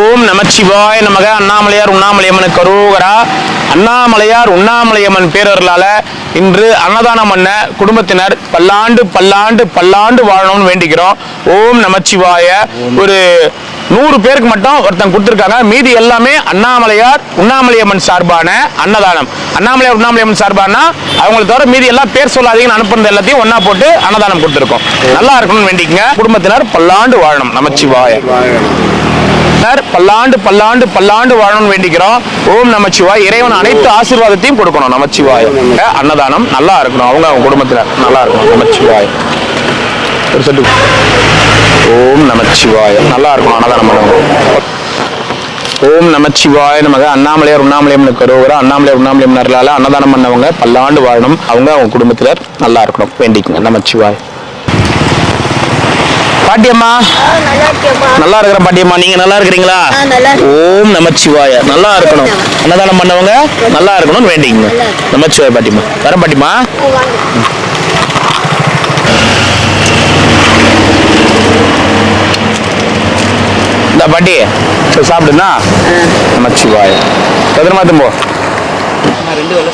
ஓம் நமச்சிவாய நமக. அண்ணாமலையார் உண்ணாமலையம்மன் கரோகரா. அண்ணாமலையார் உண்ணாமலையம்மன் பேரர்களால இன்று அன்னதானம் பண்ண குடும்பத்தினர் பல்லாண்டு பல்லாண்டு பல்லாண்டு வாழணும்னு வேண்டிக்கிறோம். ஓம் நமச்சிவாய. ஒரு 100 பேருக்கு மட்டும் ஒருத்தன் கொடுத்துருக்காங்க. மீதி எல்லாமே அண்ணாமலையார் உண்ணாமலையம்மன் சார்பான அன்னதானம். அண்ணாமலையார் உண்ணாமலையம்மன் சார்பானா அவங்களை தவிர மீதி எல்லாம் பேர் சொல்லாதீங்கன்னு அனுப்புறது எல்லாத்தையும் ஒன்னா போட்டு அன்னதானம் கொடுத்துருக்கோம். நல்லா இருக்கணும்னு வேண்டிக்கங்க. குடும்பத்தினர் பல்லாண்டு வாழணும். நமச்சிவாய. பல்லாண்டு பல்லாண்டு பல்லாண்டு வாழணும்னு வேண்டிக்கிறோம். ஓம் நமச்சிவாய். இறைவன் அனைத்து ஆசீர்வாதத்தையும் கொடுக்கணும். நமச்சிவாய். அன்னதானம் நல்லா இருக்கணும். அவங்க குடும்பத்தினர் நல்லா இருக்கணும். நமச்சிவாய். ஒரு செட்டு. ஓம் நமச்சிவாய. நல்லா இருக்கணும். அன்னதானம் பண்ணுவோம். ஓம் நமச்சிவாய நமக. அண்ணாமலையார் உண்ணாமலையம்மன் கரோகரா. அண்ணாமலையார் உண்ணாமலையம்மன் அருளால அன்னதானம் பண்ணவங்க பல்லாண்டு வாழணும். அவங்க குடும்பத்தினர் நல்லா இருக்கணும் வேண்டிக்குங்க. நமச்சிவாய். பாட்டியம்மா நல்லா இருக்கிற பாட்டியம்மா, நீங்க நல்லா இருக்கிறீங்களா? ஓம் நமச்சிவாய. நல்லா இருக்கணும். அன்னதானம் பண்ணவங்க நல்லா இருக்கணும்னு வேண்டிக்கங்க. நமச்சிவாய பாட்டியம்மா. வர பாட்டியம்மா. இந்த பாட்டி சாப்பிடுனா. நமச்சிவாய. பத்திரமா திரும்ப. ரெண்டு வேலை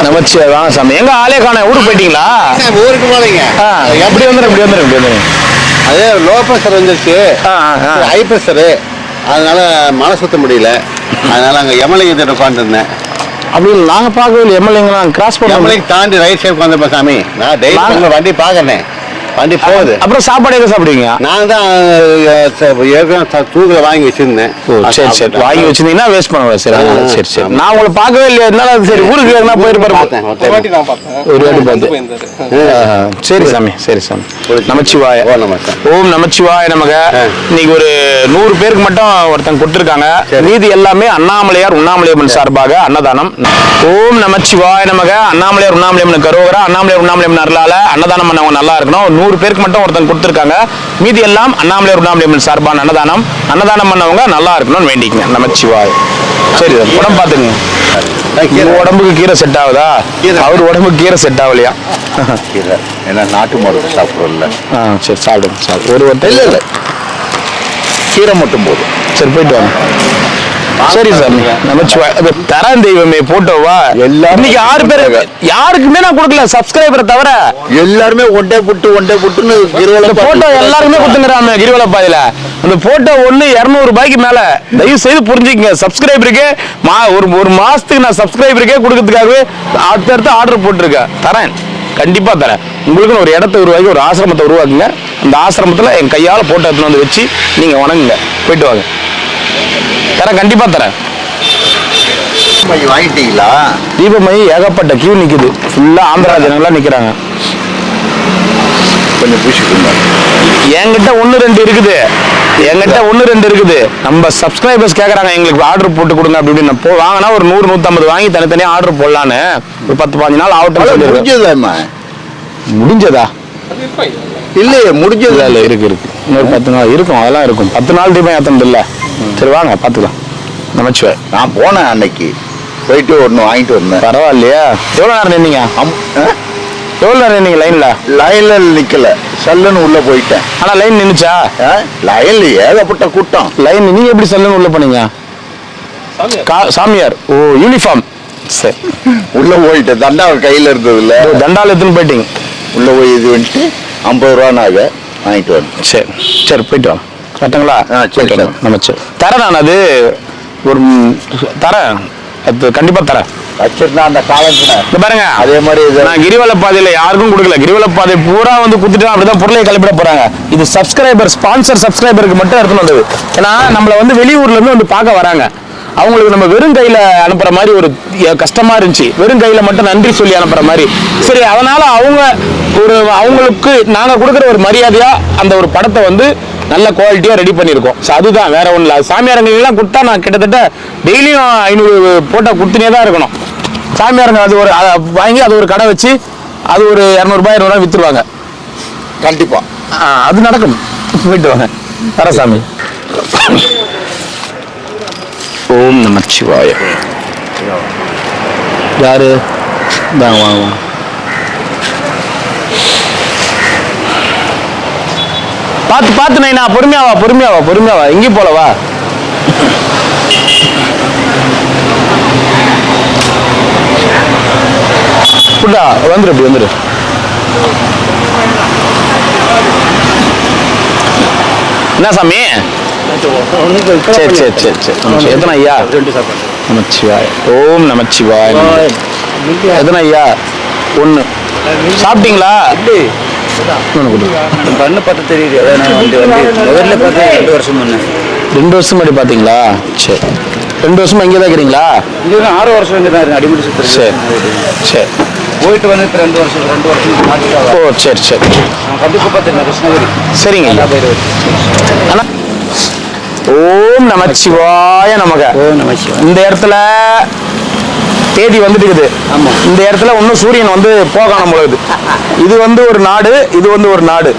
நமச்சிவாய சாமி. எங்க ஆளே காண? ஊருக்கு போயிட்டீங்களா? ஊருக்கு போறீங்க. எப்படி வந்துடும்? அது லோ ப்ரெஷர் வந்துருச்சு, ஹை ப்ரெஷரு, அதனால மழை சுத்த முடியல. அதனால அங்கே எம்எல்ஏ உட்காந்துருந்தேன். அப்படி நாங்க பார்க்கவே இல்லை. எம்எல்ஏங்களாம் கிராஸ் பண்ண எம்எல்ஏ தாண்டி ரைட் சைடு உட்காந்துப்பேன் சாமி. நான் டெய்லி வண்டி பார்க்கறேன். வண்டி போகுது. அப்புறம் சாப்பாடு எங்க சாப்பிடுவீங்க? நான் தான் தூக்கில் வாங்கி வச்சிருந்தேன். சரி சரி, வாங்கி வச்சிருந்தீங்கன்னா வேஸ்ட் பண்ணுவேன். சரி சரி சரி. நான் உங்களை பார்க்கவே இல்லையா? இருந்தாலும் சரி ஊருக்கு எங்கன்னா போயிருப்பாரு. ஒரு வாட்டி பார்த்து. சரி சாமி. சரி சாமி. நமச்சிவாய. ஓம் நமச்சிவாய நமக. இன்னைக்கு ஒரு 100 பேருக்கு மட்டும் ஒருத்தன் கொடுத்துருக்காங்க. மீதி எல்லாமே அண்ணாமலையார் உண்ணாமலையம்மன் சார்பாக அன்னதானம். ஓம் நமச்சிவாய நமக. அண்ணாமலையார் உண்ணாமலையம்மன் கரோகரா. அண்ணாமலையார் உண்ணாமலையம்மன் அருளால அன்னதானம் பண்ணவங்க நல்லா இருக்கணும். 100 பேருக்கு மட்டும் ஒருத்தன் கொடுத்துருக்காங்க. மீதி எல்லாம் அண்ணாமலையார் உண்ணாமலையம்மன் சார்பான அன்னதானம். அன்னதானம் பண்ணவங்க நல்லா இருக்கணும்னு வேண்டிக்கங்க. நமச்சிவாய். சரி, உடம்பு பாத்துங்க. உடம்புக்கு கீரை செட் ஆகுதா? அவர் உடம்புக்கு கீரை செட் ஆகலையா? ஏன்னா நாட்டு மருந்து சாப்பிடல. சரி சாப்பிடுங்க. ஒரு இல்லை கீரை மட்டும் போதும். சரி போயிட்டு வாங்க. சரி சார். நமச்சிவாய். தரம் தெய்வமே போட்டோவா இன்னைக்கு 6 பேர் யாருக்குமே நான் கொடுக்கல, சப்ஸ்கிரைபரை தவிர. எல்லாருமே ஒண்டே புட்டுன்னு போட்டோ எல்லாருமே கொடுத்துங்கிறாங்க கிரிவல பாதையில. அந்த போட்டோ ஒண்ணு 200 ரூபாய்க்கு மேல. தயவு செய்து புரிஞ்சுக்கங்க. சப்ஸ்கிரைபருக்கே ஒரு மாசத்துக்கு நான் சப்ஸ்கிரைபருக்கே கொடுக்கறதுக்காகவே அடுத்தடுத்து ஆர்டர் போட்டிருக்கேன். தரேன், கண்டிப்பா தரேன். உங்களுக்கு ஒரு இடத்தை உருவாக்கி ஒரு ஆசிரமத்தை உருவாக்குங்க. அந்த ஆசிரமத்துல என் கையால போட்டோ எடுத்துன்னு வந்து வச்சு நீங்க வணங்குங்க. போயிட்டு வாங்க. தரேன், கண்டிப்பா தரேன். வாங்கிட்டீங்களா? தீபமயி ஏகப்பட்ட கியூ நிக்குது. ஃபுல்லா ஆந்திரா ஜனங்களா நிக்கிறாங்க. கொஞ்சம் பூசிக்கோங்க. என்கிட்ட 1-2 இருக்குது. நம்ம சப்ஸ்கிரைபர்ஸ் கேக்குறாங்க எங்களுக்கு ஆர்டர் போட்டு கொடுங்க அப்படின்னு. வாங்கினா ஒரு 100-150 வாங்கி தனித்தனியா ஆர்டர் போடலான்னு. ஒரு 10-15 நாள் ஆகட்டும். முடிஞ்சதா? இல்லையே, முடிஞ்சது இல்ல. இருக்கு இன்னொரு 10 நாள் இருக்கும். அதெல்லாம் இருக்கும். 10 நாள் தீபம் ஏத்தது இல்ல. சரி வாங்க பாத்துக்கலாம். நமச்சிவாய். நான் போனேன் அன்னைக்கு, போயிட்டு ஒண்ணு வாங்கிட்டு வந்தேன். பரவாயில்லையா? எவ்வளவு நேரம் நின்னீங்க? எவ்வளவு நேரம் நின்னீங்க லைன்ல? லைன்ல நிக்கல, சல்லுன்னு உள்ள போயிட்டேன். ஆனா லைன் நின்னுச்சா? லைன்ல ஏகப்பட்ட கூட்டம். லைன் நீங்க எப்படி சல்லுன்னு உள்ள போனீங்க? சாமியார். ஓ, யூனிஃபார்ம். சரி, உள்ள போயிட்டேன். தண்டா கையில இருந்தது இல்ல, தண்டால எடுத்துன்னு போயிட்டீங்க. உள்ள போய் இது வந்துட்டு 50 ரூபா நாக வாங்கிட்டு வந்தேன். சரி சரி, போயிட்டு வாங்க. கரெக்டுங்களா? சரி. நமச்சிவாய். தரேன், நான் அது ஒரு தரேன், அது கண்டிப்பா தரேன். வச்சிருந்தா அந்த காலத்துல பாருங்க. அதே மாதிரி நான் கிரிவல பாதையில யாருக்கும் கொடுக்கல. கிரிவல பாதை பூரா வந்து குத்துட்டு அப்படிதான் பொருளை கிளப்பிட போறாங்க. இது சப்ஸ்கிரைபர், ஸ்பான்சர் சப்ஸ்கிரைபருக்கு மட்டும் எடுத்துன்னு வந்தது. ஏன்னா நம்மள வந்து வெளியூர்ல இருந்து வந்து பார்க்க வராங்க. அவங்களுக்கு நம்ம வெறும் கையில அனுப்புற மாதிரி ஒரு கஷ்டமா இருந்துச்சு. வெறும் கையில மட்டும் நன்றி சொல்லி அனுப்புற மாதிரி. சரி, அதனால அவங்களுக்கு நாங்க கொடுக்குற ஒரு மரியாதையா அந்த ஒரு படத்தை வந்து நல்ல குவாலிட்டியா ரெடி பண்ணியிருக்கோம். அதுதான், வேற ஒண்ணு இல்லை. சாமியாரங்கெல்லாம் கொடுத்தா நான் கிட்டத்தட்ட டெய்லியும் 500 போட்டோ கொடுத்துனே தான் இருக்கணும். சாமியாரங்க அது ஒரு வாங்கி அது ஒரு கடை வச்சு அது ஒரு 200 ரூபாய் 200 வித்துருவாங்க. கண்டிப்பா அது நடக்கும். போயிட்டு வாங்க. தரசாமி. ஓம் நமச்சிவாய. யாரு? வாங்க வாங்க. பார்த்து பார்த்து நைனா, பொறுமையாவா பொறுமையாவா பொறுமையாவா, எங்கேயும் போலவா. புட்டா வந்துரு, இப்படி வந்துரு. என்ன சாமி? சரி சரி சரி சரி. எத்தனை ஐயா? நமச்சிவாய். ஓம் நமச்சிவாய். எத்தனை ஐயா? 1. சாப்பிட்டீங்களா? கண்ணு பார்த்து தெரியுது. முதல்ல பார்த்து 2 வருஷம் முன்ன. 2 வருஷம் முன்னாடி பார்த்தீங்களா? சரி. 2 வருஷமா இங்கே தான் இருக்கிறீங்களா? இங்கே 6 வருஷம் இங்கே தான் இருக்கு. அடிமடி சுற்றுறது. சரி சரி. போயிட்டு வந்து 2 வருஷம் மாற்றிட்டாங்க. ஓ சரி சரி. கண்டிப்பாக பார்த்துருந்தேன் கிருஷ்ணகிரி. சரிங்க ஐயா. அண்ணா, ஓம் நமச்சிவாய நமக. ஓம் நமச்சிவாய. இந்த இடத்துல தேதி வந்துட்டு இருக்குது. ஆமா. இந்த இடத்துல இன்னும் சூரியன் வந்து போகாம பொழுது. இது வந்து ஒரு நாடு, இது வந்து ஒரு நாடு.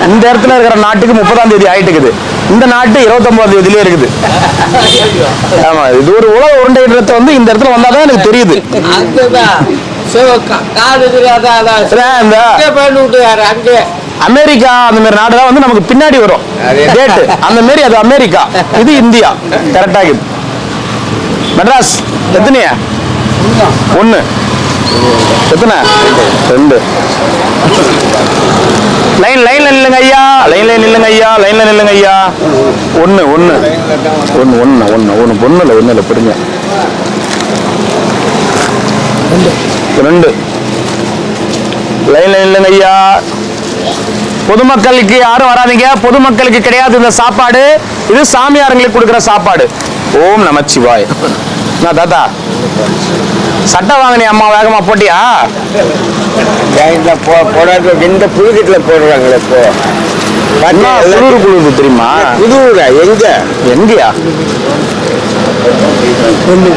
இந்த இடத்துல இருக்கிற நாட்டுக்கு 30ஆம் தேதி ஆயிட்டு இருக்குது. இந்த நாட்டு 29ஆம் தேதியிலே இருக்குது. ஆமா, இது ஒரு உலக உருண்டை இடத்தை வந்து இந்த இடத்துல வந்தாதான் எனக்கு தெரியுது. அமெரிக்கா அந்த மாதிரி நாடு தான் வந்து நமக்கு பின்னாடி வரும் டேட். அந்த மாதிரி அது அமெரிக்கா, இது இந்தியா. கரெக்டா இருக்குது. மெட்ராஸ் எத்தனையா? 1. எத்தனை? 2. லைன்ல நில்லுங்க ஐயா, லைன்ல நில்லுங்க ஐயா, லைன்ல நில்லுங்க ஐயா. 1 1 1 1 1 1 1 பிடிங்க. 2. லைன்ல நில்லுங்க ஐயா. பொதுமக்களுக்கு யாரும் வராதீங்க. பொதுமக்களுக்கு கிடையாது இந்த சாப்பாடு. இது சாமியாரங்களுக்கு கொடுக்குற சாப்பாடு. ஓம் நமச்சிவாய். நான் தாத்தா சட்டை வாங்கினியா அம்மா? வேகமா போட்டியா? போடாது. இந்த புதுக்கீட்டில் போடுறாங்களே இப்போ. குளிர் தெரியுமா? புதுவூரா? எங்கயா? 1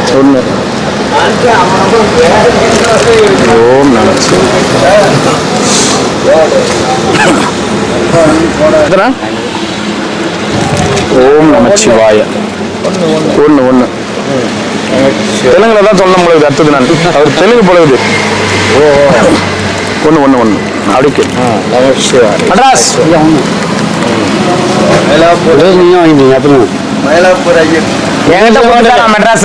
ஓம் நமச்சிவாய. ஓம் நமச்சிவாய. 1 1 தெலுங்குல தான் சொல்ல முடியுது. அடுத்தது நான் அவர் தெலுங்கு பொழுது. 1 1 1 அப்படிக்கு. மெட்ராஸ் என்கிட்ட போட்டு மெட்ராஸ.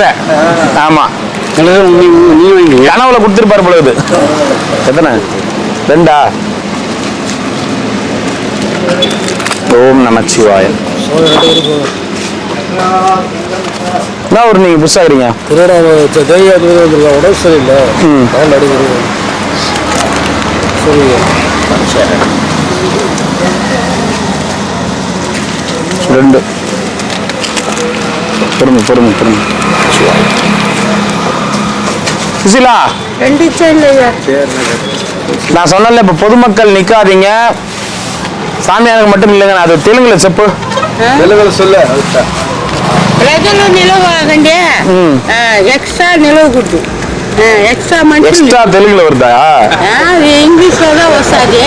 ஆமா, கனவுல கொடுத்துருப்பாரு பொழுது. எத்தனை? 2. ஓம் நமச்சிவாய. என்ன ஒரு நீங்க புதுசா இருக்கிறீங்க? உடம்பு சரியில்லை. சரி. 2. பொறுமை. சுசிலா, நான் சொன்னல இப்ப பொதுமக்கள் நிக்காதீங்க, சாமியாருக்கு மட்டும் இல்லைங்க. அது தெலுங்குல செப்பு. தெலுங்குல சொல்ல. ప్రజలు నిలవకండి ఎక్స్ట్రా నిలవకూడదు ఎక్స్ట్రా తెలుగులో வருதா? ఇంగ్లీష్ లో వస్తుంది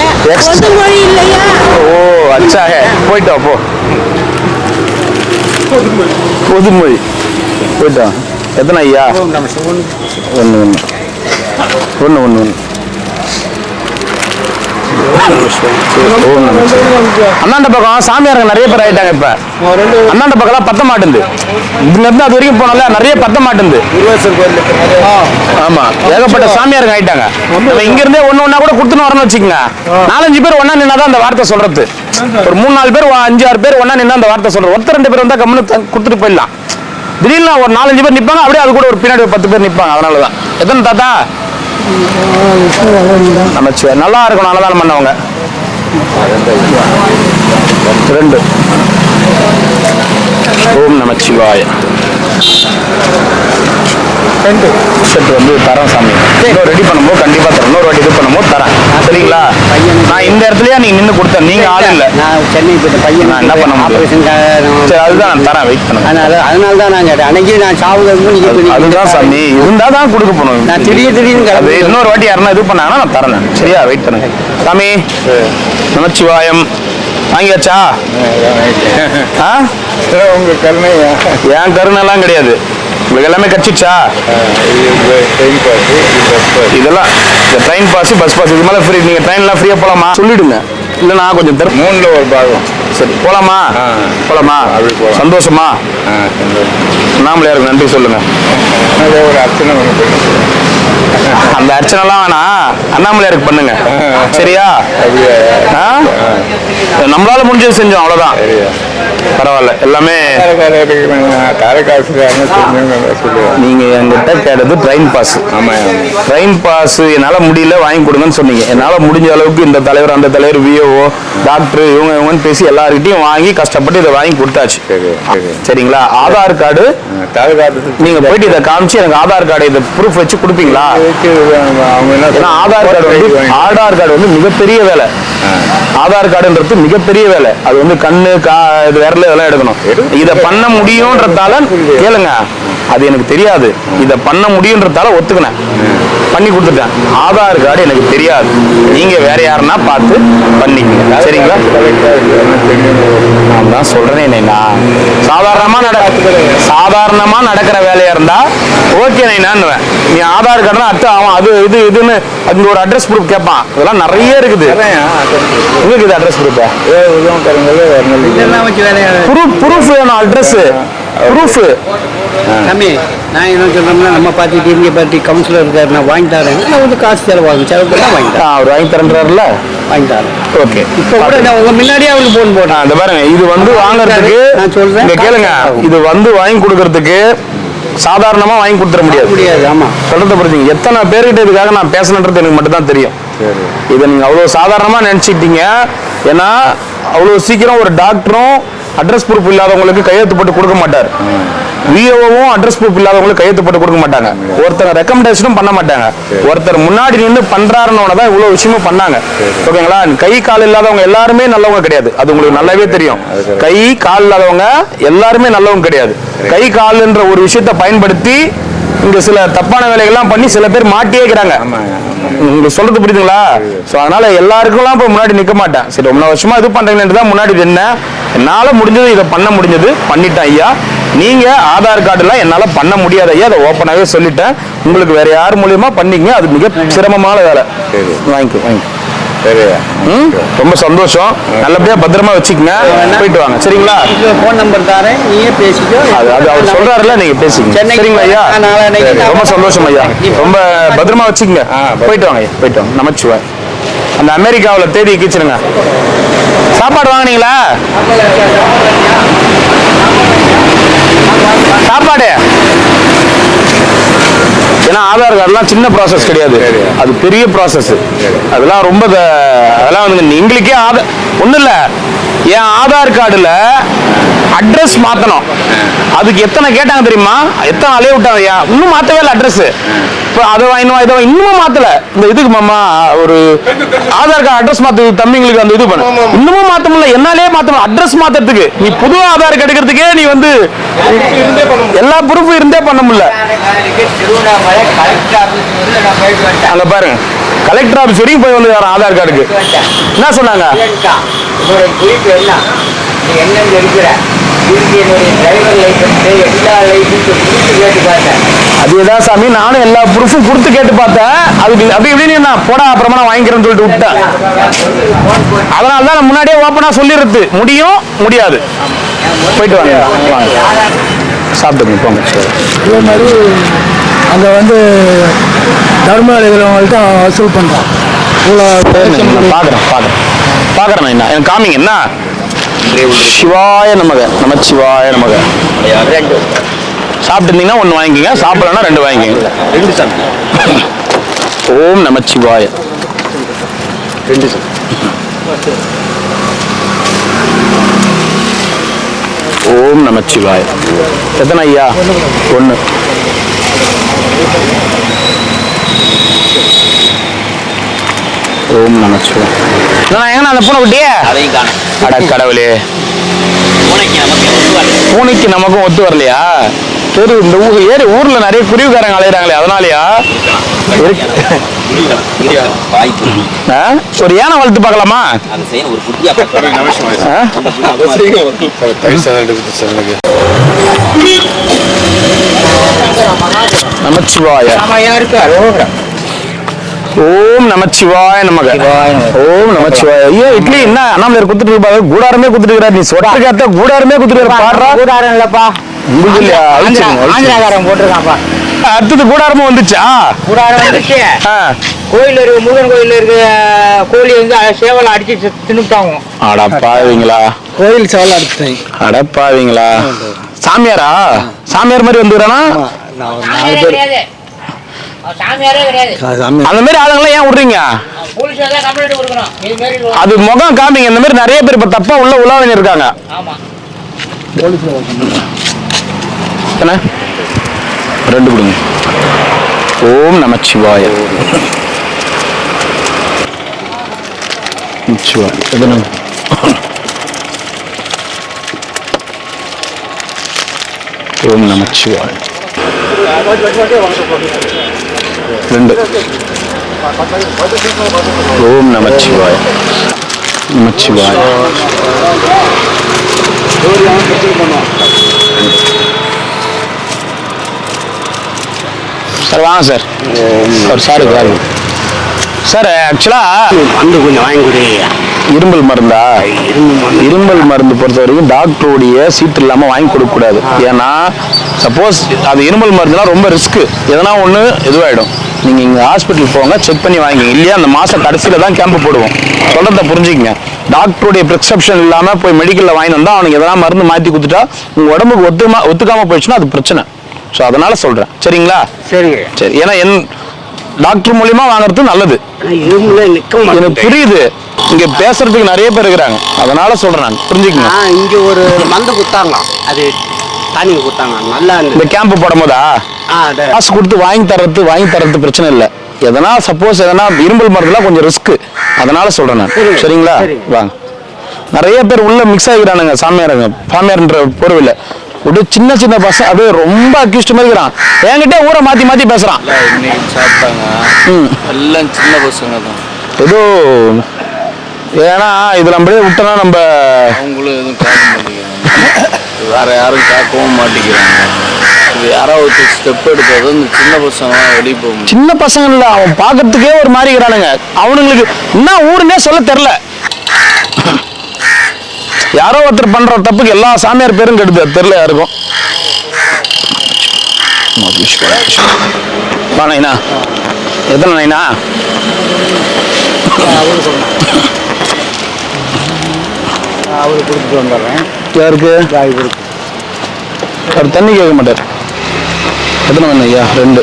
పొద్దుమొழி இல்லையா? ஓ அச்சா ஹே, போய்ட்டா போ. பொதுமொழி போய்ட்டா. எத்தனை ஐயா? 1 அண்ணாண்ட பக்கம் சாமியாருங்க நிறைய பேர் ஆயிட்டாங்க. இப்ப அண்ணாண்ட பக்கம் பத்த மாட்டேங்குது. இதுல இருந்து அது வரைக்கும் போனால நிறைய பத்த மாட்டேங்குது. ஆமா, ஏகப்பட்ட சாமியாருங்க ஆயிட்டாங்க. நம்ம இங்க இருந்தே ஒண்ணா கூட கொடுத்துன்னு வரணும்னு வச்சுக்கோங்க. 4-5 பேர் ஒன்னா நின்னாதான் அந்த வார்த்தை சொல்றது. ஒரு 3-4 பேர் 5-6 பேர் ஒன்னா நின்னா அந்த வார்த்தை சொல்றது. ஒருத்தர் 2 பேர் வந்தா கம்முன்னு கொடுத்துட்டு போயிடலாம். திடீர்னு ஒரு 4-5 பேர் நிப்பாங்க, அப்படியே அது கூட ஒரு பின்னாடி 10 பேர் நிப்பாங்க. அதனாலதான். எத்தனை தாத்தா? நமச்சிவாய. நல்லா இருக்கணும் அன்னதானம் பண்ணவங்க. 2 ஓம் நமச்சிவாய. செட் வந்து தரேன் சாமி. ரெடி பண்ணும்போது கண்டிப்பா தரேன். இன்னொரு வாட்டி இது பண்ணும்போது தரேன். சரிங்களா? நான் இந்த இடத்துலயே நீங்க நின்று கொடுத்தேன். நீங்க ஆள் இல்ல. நான் சென்னை போயிட்ட பையன். நான் என்ன பண்ண முடியும்? சரி, அதுதான் நான் தரேன். வெயிட் பண்ணுங்க. அதனால தான் நான் கேட்டேன். அன்னைக்கு நான் சாப்பிடுறது அதுதான் சாமி. இருந்தா தான் கொடுக்க போகணும். நான் திடீர்னு இன்னொரு வாட்டி யாருன்னா இது பண்ணாங்கன்னா நான் தரேன். சரியா? வெயிட் பண்ணுங்க சாமி. நமச்சிவாயம். வாங்கியாச்சா? ஆ? உங்க கருணையா? என் கருணெல்லாம் கிடையாது. உங்களுக்கு எல்லாமே கட்சிச்சா? இதெல்லாம் இந்த ட்ரெயின் பாஸ், பஸ் பாஸ், இது மேலே ஃப்ரீ. நீங்கள் ட்ரெயின்லாம் ஃப்ரீயாக போகலாமா சொல்லிடுங்க, இல்லைண்ணா கொஞ்சம் தர 3ல் ஒரு பாகம். சரி போகலாமா? போகலாமா? அப்படி போகலாம். சந்தோஷமா? அண்ணாமலையாருக்கு நன்றி சொல்லுங்க. ஒரு அர்ச்சனை ஒன்று பண்ணி அந்த அர்ச்சனைலாம் வேணாம், அண்ணாமலையாருக்கு பண்ணுங்க. சரியா? ஆ? நம்மளால முடிஞ்சது செஞ்சோம், அவ்வளோதான். பரவாயில்ல. எல்லாமே நீங்க என்கிட்ட கேட்டது ட்ரெயின் பாஸ். ட்ரெயின் பாஸ் என்னால முடியல, வாங்கி கொடுங்கன்னு சொன்னீங்க. என்னால முடிஞ்ச அளவுக்கு இந்த தலைவர், அந்த தலைவர், விஓஓ, டாக்டர், இவங்கன்னு பேசி எல்லார்கிட்டையும் வாங்கி கஷ்டப்பட்டு இதை வாங்கி கொடுத்தாச்சு. சரிங்களா? ஆதார் கார்டு நீங்க போயிட்டு இதை காமிச்சு எனக்கு ஆதார் கார்டு இதை ப்ரூஃப் வச்சு கொடுப்பீங்களா? ஆதார் கார்டு வந்து மிகப்பெரிய வேலை. ஆதார் கார்டுன்றது மிகப்பெரிய வேலை. அது வந்து கண்ணு விரல் இதெல்லாம் எடுக்கணும். இதை பண்ண முடியும்ன்றதால கேளுங்க, அது எனக்கு தெரியாது. இதை பண்ண முடியும்ன்றதால ஒத்துக்கினேன், பண்ணி கொடுத்துட்டேன். ஆதார் கார்டு எனக்கு தெரியாது, நீங்க வேற யாருன்னா பார்த்து பண்ணிக்கங்க. சரிங்களா? நான் தான் சொல்றேன், என்னன்னா சாதாரணமா நடக்கிற வேலையா இருந்தா ஓகே நைனான்னுவேன். நீ ஆதார் கார்டுனா அவன் அது இதுன்னு அது ஒரு அட்ரஸ் ப்ரூஃப் கேட்பான். இதெல்லாம் நிறைய இருக்குது. உங்களுக்கு இது அட்ரஸ் ப்ரூஃப் ப்ரூஃப் வேணும், அட்ரஸ் ப்ரூஃப். தம்பி, நான் என்ன சொல்றோம்னா, நம்ம பார்த்துட்டு இங்கே பார்த்து கவுன்சிலர் இருக்காரு, நான் வாங்கி தரேன். நான் வந்து காசு செலவு பண்ணா வாங்கி தரேன். அவர் வாங்கி தரேன்றாருல, வாங்கி தரேன். ஓகே. இப்போ கூட நான் உங்க முன்னாடியே அவருக்கு போன் போட்டேன். இந்த பாருங்க, இது வந்து வாங்குறதுக்கு நான் சொல்றேன், இங்க கேளுங்க, இது வந்து வாங்கி கொடுக்கறதுக்கு சாதாரணமா வாங்கி கொடுத்துட முடியாது. ஆமா, சொல்றத புரிஞ்சுங்க. எத்தனை பேர்கிட்ட இதுக்காக நான் பேசணுன்றது எனக்கு மட்டும் தான் தெரியும். இதை நீங்க அவ்வளவு சாதாரணமா நினைச்சிட்டீங்க. ஏன்னா அவ்வளவு சீக்கிரம் ஒரு டாக்டரும் அட்ரஸ் ப்ரூஃப் இல்லாதவங்களுக்கு கையெழுத்து போட்டு கொடுக்க மாட்டார். விஓவும் அட்ரஸ் ப்ரூஃப் இல்லாதவங்களுக்கு கையெழுத்து போட்டு கொடுக்க மாட்டாங்க. ஒருத்தர் ரெக்கமெண்டேஷனும் பண்ண மாட்டாங்க. ஒருத்தர் முன்னாடி நின்று பண்றாருன்னு தான் இவ்வளவு விஷயமும் பண்ணாங்க. ஓகேங்களா? கை கால் இல்லாதவங்க எல்லாருமே நல்லவங்க கிடையாது, அது உங்களுக்கு நல்லாவே தெரியும். கை கால் இல்லாதவங்க எல்லாருமே நல்லவங்க கிடையாது. கை கால்ன்ற ஒரு விஷயத்தை பயன்படுத்தி இங்க சில தப்பான வேலைகள்லாம் பண்ணி சில பேர் மாட்டியே இருக்கிறாங்க. உங்களுக்கு சொல்றது புரியுதுங்களா? சோ அதனால எல்லாருக்கும் இப்ப முன்னாடி நிக்க மாட்டேன். சரி, ரொம்ப வருஷமா இது பண்றீங்கன்னு தான் முன்னாடி நின்ன. என்னால முடிஞ்சது, இதை பண்ண முடிஞ்சது பண்ணிட்டேன் ஐயா. நீங்க ஆதார் கார்டுலாம் என்னால பண்ண முடியாது ஐயா, அதை ஓப்பனாவே சொல்லிட்டேன். உங்களுக்கு வேற யார் மூலியமா பண்ணீங்க, அது மிக சிரமமான வேலை. வாங்கிக்கோ. ரொம்ப சந்தோஷம். நல்லபடியா பத்திரமா வச்சுக்கங்க, போயிட்டு வாங்க. சரிங்களா? போன் நம்பர் தரேன், நீயே பேசிக்கோ. அது அவர் சொல்றாருல, நீங்க பேசிக்கங்க. சரிங்களா ஐயா? ரொம்ப சந்தோஷம் ஐயா. ரொம்ப பத்திரமா வச்சுக்கங்க, போயிட்டு வாங்க ஐயா, போயிட்டு வாங்க. நமச்சிவாய். அந்த அமெரிக்காவில் தேடி கிச்சிருங்க. சாப்பாடு வாங்கினீங்களா? சாப்பாடு ஏன்னா ஆதார் கார்டுலாம் சின்ன ப்ராசஸ் கிடையாது, அது பெரிய ப்ராசஸ். அதெல்லாம் ரொம்ப அதெல்லாம் வந்து எங்களுக்கே ஒன்றும் இல்லை. என் ஆதார் கார்டுல அட்ரஸ் மாற்றணும். அதுக்கு எத்தனை கேட்டாங்க தெரியுமா? எத்தனை அலைய விட்டாங்க. இன்னும் மாற்றவே இல்லை அட்ரஸ். இப்போ அதை இதை இன்னும் மாற்றல. இந்த இதுக்கு மாமா ஒரு ஆதார் கார்டு அட்ரஸ் மாற்று தம்பிங்களுக்கு அந்த இது பண்ண இன்னமும் மாற்ற முடியல. என்னாலே மாற்ற முடியல அட்ரஸ் மாற்றத்துக்கு. நீ புது ஆதார் கார்டு எடுக்கிறதுக்கே நீ வந்து எல்லா ப்ரூஃபும் இருந்தே பண்ண முடியல. அங்க பாருங்க, கலெக்டர் ஆபீஸ் வரைக்கும் போய் வந்து ஆதார் கார்டுக்கு என்ன சொன்னாங்க? அதேதான் சாமி, நானும் எல்லா ப்ரூஃபும் கொடுத்து கேட்டு பார்த்தேன். அதுக்கு அப்படி இப்படின்னு நான் போடா அப்புறமா நான் வாங்கிக்கிறேன்னு சொல்லிட்டு விட்டேன். அதனால தான் நான் முன்னாடியே ஓப்பனா சொல்லிடுறது. முடியும், முடியாது. போயிட்டு வாங்க, சாப்பிட்டு போங்க. இதே மாதிரி அங்கே வந்து தர்ம இருக்கிறவங்கள்ட்ட வசூல் பண்ணுறோம். பார்க்குறேன் என்ன எனக்கு காமிங்க. என்ன சிவாய நமக, நமச்சிவாய நமக. சாப்பிட்டு இருந்தீங்கன்னா ஒன்று வாங்கிக்கோங்க, சாப்பிடலன்னா 2 வாங்கிக்கோங்க. ஓம் நமச்சிவாய. ஓம் நமச்சிவாய. எத்தனை ஐயா? 1. ஓம் நமச்சிவாய. எங்க அந்த பூனை குட்டியே? அட கடவுளே, பூனைக்கு நமக்கும் ஒத்து வரலையா? சரி, இந்த ஊர்ல நிறைய குருவிக்காரங்க அலையிறாங்களே, அதனாலயா? ஒரு யானை வளர்த்து பார்க்கலாமா? நமச்சிவாய. ஓம் நமச்சிவாய நமக. ஓம் நமச்சிவாய. ஐயோ இட்லி என்ன அண்ணாமலையார் குத்துட்டு இருப்பாரு, கூடாரமே குத்துட்டு இருக்கிறார். நீ சொட்டர் கேட்ட கூடாரமே குத்துட்டு பாடுறா. கூடாரம் இல்லப்பா, ஆந்திராகாரம் போட்டிருக்கான்ப்பா. அடுத்தது கூடாரமும் வந்துச்சா? கூடாரம் வந்துச்சு. கோயில் இருக்கு, முருகன் கோயில் இருக்கு. கோழி வந்து சேவலை அடிச்சு தின்னுட்டாங்க. அடப்பாவீங்களா? கோயில் சேவலை அடிச்சுட்டேன். அடப்பாவீங்களா? சாமியாரா? சாமியார் மாதிரி வந்துடுறானா? அந்த மாதிரி ஆளுங்களாம் ஏன் விடுறீங்க? அது முகம் காமிங்க. இந்த மாதிரி நிறைய பேர் இப்ப தப்பா உள்ள உலாவின்னு இருக்காங்க. ரெண்டு கொடுங்க. ஓம் நமச்சிவாய. ஓம் நமச்சிவாய. ரெண்டு. ஓம் நமச்சிவாய. நமச்சிவாய. சார் வாங்க சார். சார் சார் ஆக்சுவலா வந்து கொஞ்சம் வாங்கி கொடு. இரும்பல் மருந்தா? இரும்பல் மருந்து பொறுத்த வரைக்கும் டாக்டருடைய சீட்டு இல்லாமல் வாங்கி கொடுக்கக்கூடாது. ஏன்னா சப்போஸ் அது இரும்பல் மருந்துனா ரொம்ப ரிஸ்க்கு, எதனா ஒன்று இதுவாகிடும். நீங்கள் இங்கே ஹாஸ்பிட்டல் போங்க, செக் பண்ணி வாங்கிங்க. இல்லையா அந்த மாதம் கடைசியில் தான் கேம்பு போடுவோம். சொல்கிறத புரிஞ்சுக்கங்க. டாக்டருடைய ப்ரிஸ்கிரிப்ஷன் இல்லாமல் போய் மெடிக்கலில் வாங்கி வந்தால் அவனுக்கு எதனா மருந்து மாற்றி கொடுத்துட்டா உங்கள் உடம்புக்கு ஒத்துக்காமல் போயிடுச்சுன்னா அது பிரச்சனை. ஸோ அதனால சொல்கிறேன், சரிங்களா? சரிங்க. சரி, ஏன்னா டாக்டர் மூலியமா வாங்குறது நல்லது. எனக்கு புரியுது, இங்க பேசுறதுக்கு நிறைய பேர் இருக்கிறாங்க, அதனால சொல்றேன் நான், புரிஞ்சுக்கங்க. இங்க ஒரு மருந்து குத்தாங்க, அது தானி குத்தாங்க நல்லா. இந்த கேம்ப் போடும் போதா காசு கொடுத்து வாங்கி தர்றது பிரச்சனை இல்லை. எதனா சப்போஸ் எதனா இரும்பல் மருந்துலாம் கொஞ்சம் ரிஸ்க், அதனால சொல்றேன் நான், சரிங்களா? வாங்க. நிறைய பேர் உள்ள மிக்ஸ் ஆகிக்கிறானுங்க சாமியார்ன்ற பொருவில். ஒரு சின்ன சின்ன பசங்க அப்படியே ரொம்ப அக்யூஸ்ட் மாதிரி இருக்கிறான். என்கிட்ட ஊரை மாத்தி மாத்தி பேசுறான். சாப்பிட்டாங்க எல்லாம் சின்ன பசங்க தான். ஏதோ ஏன்னா இதுல அப்படியே விட்டோம்னா நம்ம அவங்களும் எதுவும் கேட்க மாட்டேங்கிறாங்க, வேற யாரும் கேட்கவும் மாட்டேங்கிறாங்க. இது யாராவது ஸ்டெப் எடுத்தது இந்த சின்ன பசங்க வெளியே போகும். சின்ன பசங்க இல்ல, அவன் பாக்கிறதுக்கே ஒரு மாதிரி இருக்கிறானுங்க. அவனுங்களுக்கு என்ன ஊருன்னே சொல்ல தெரியல. யாரோ ஒருத்தர் பண்ற தப்புக்கு எல்லா சாமியார் பேரும் கெடுது, தெரியல யாருக்கும். நைனா எத்தனை நைனா? அவரு கொடுத்துட்டு வந்துடுறேன். யாருக்கு? அவர் தண்ணி கேட்க மாட்டார். எத்தனை வேணும் ஐயா? ரெண்டு.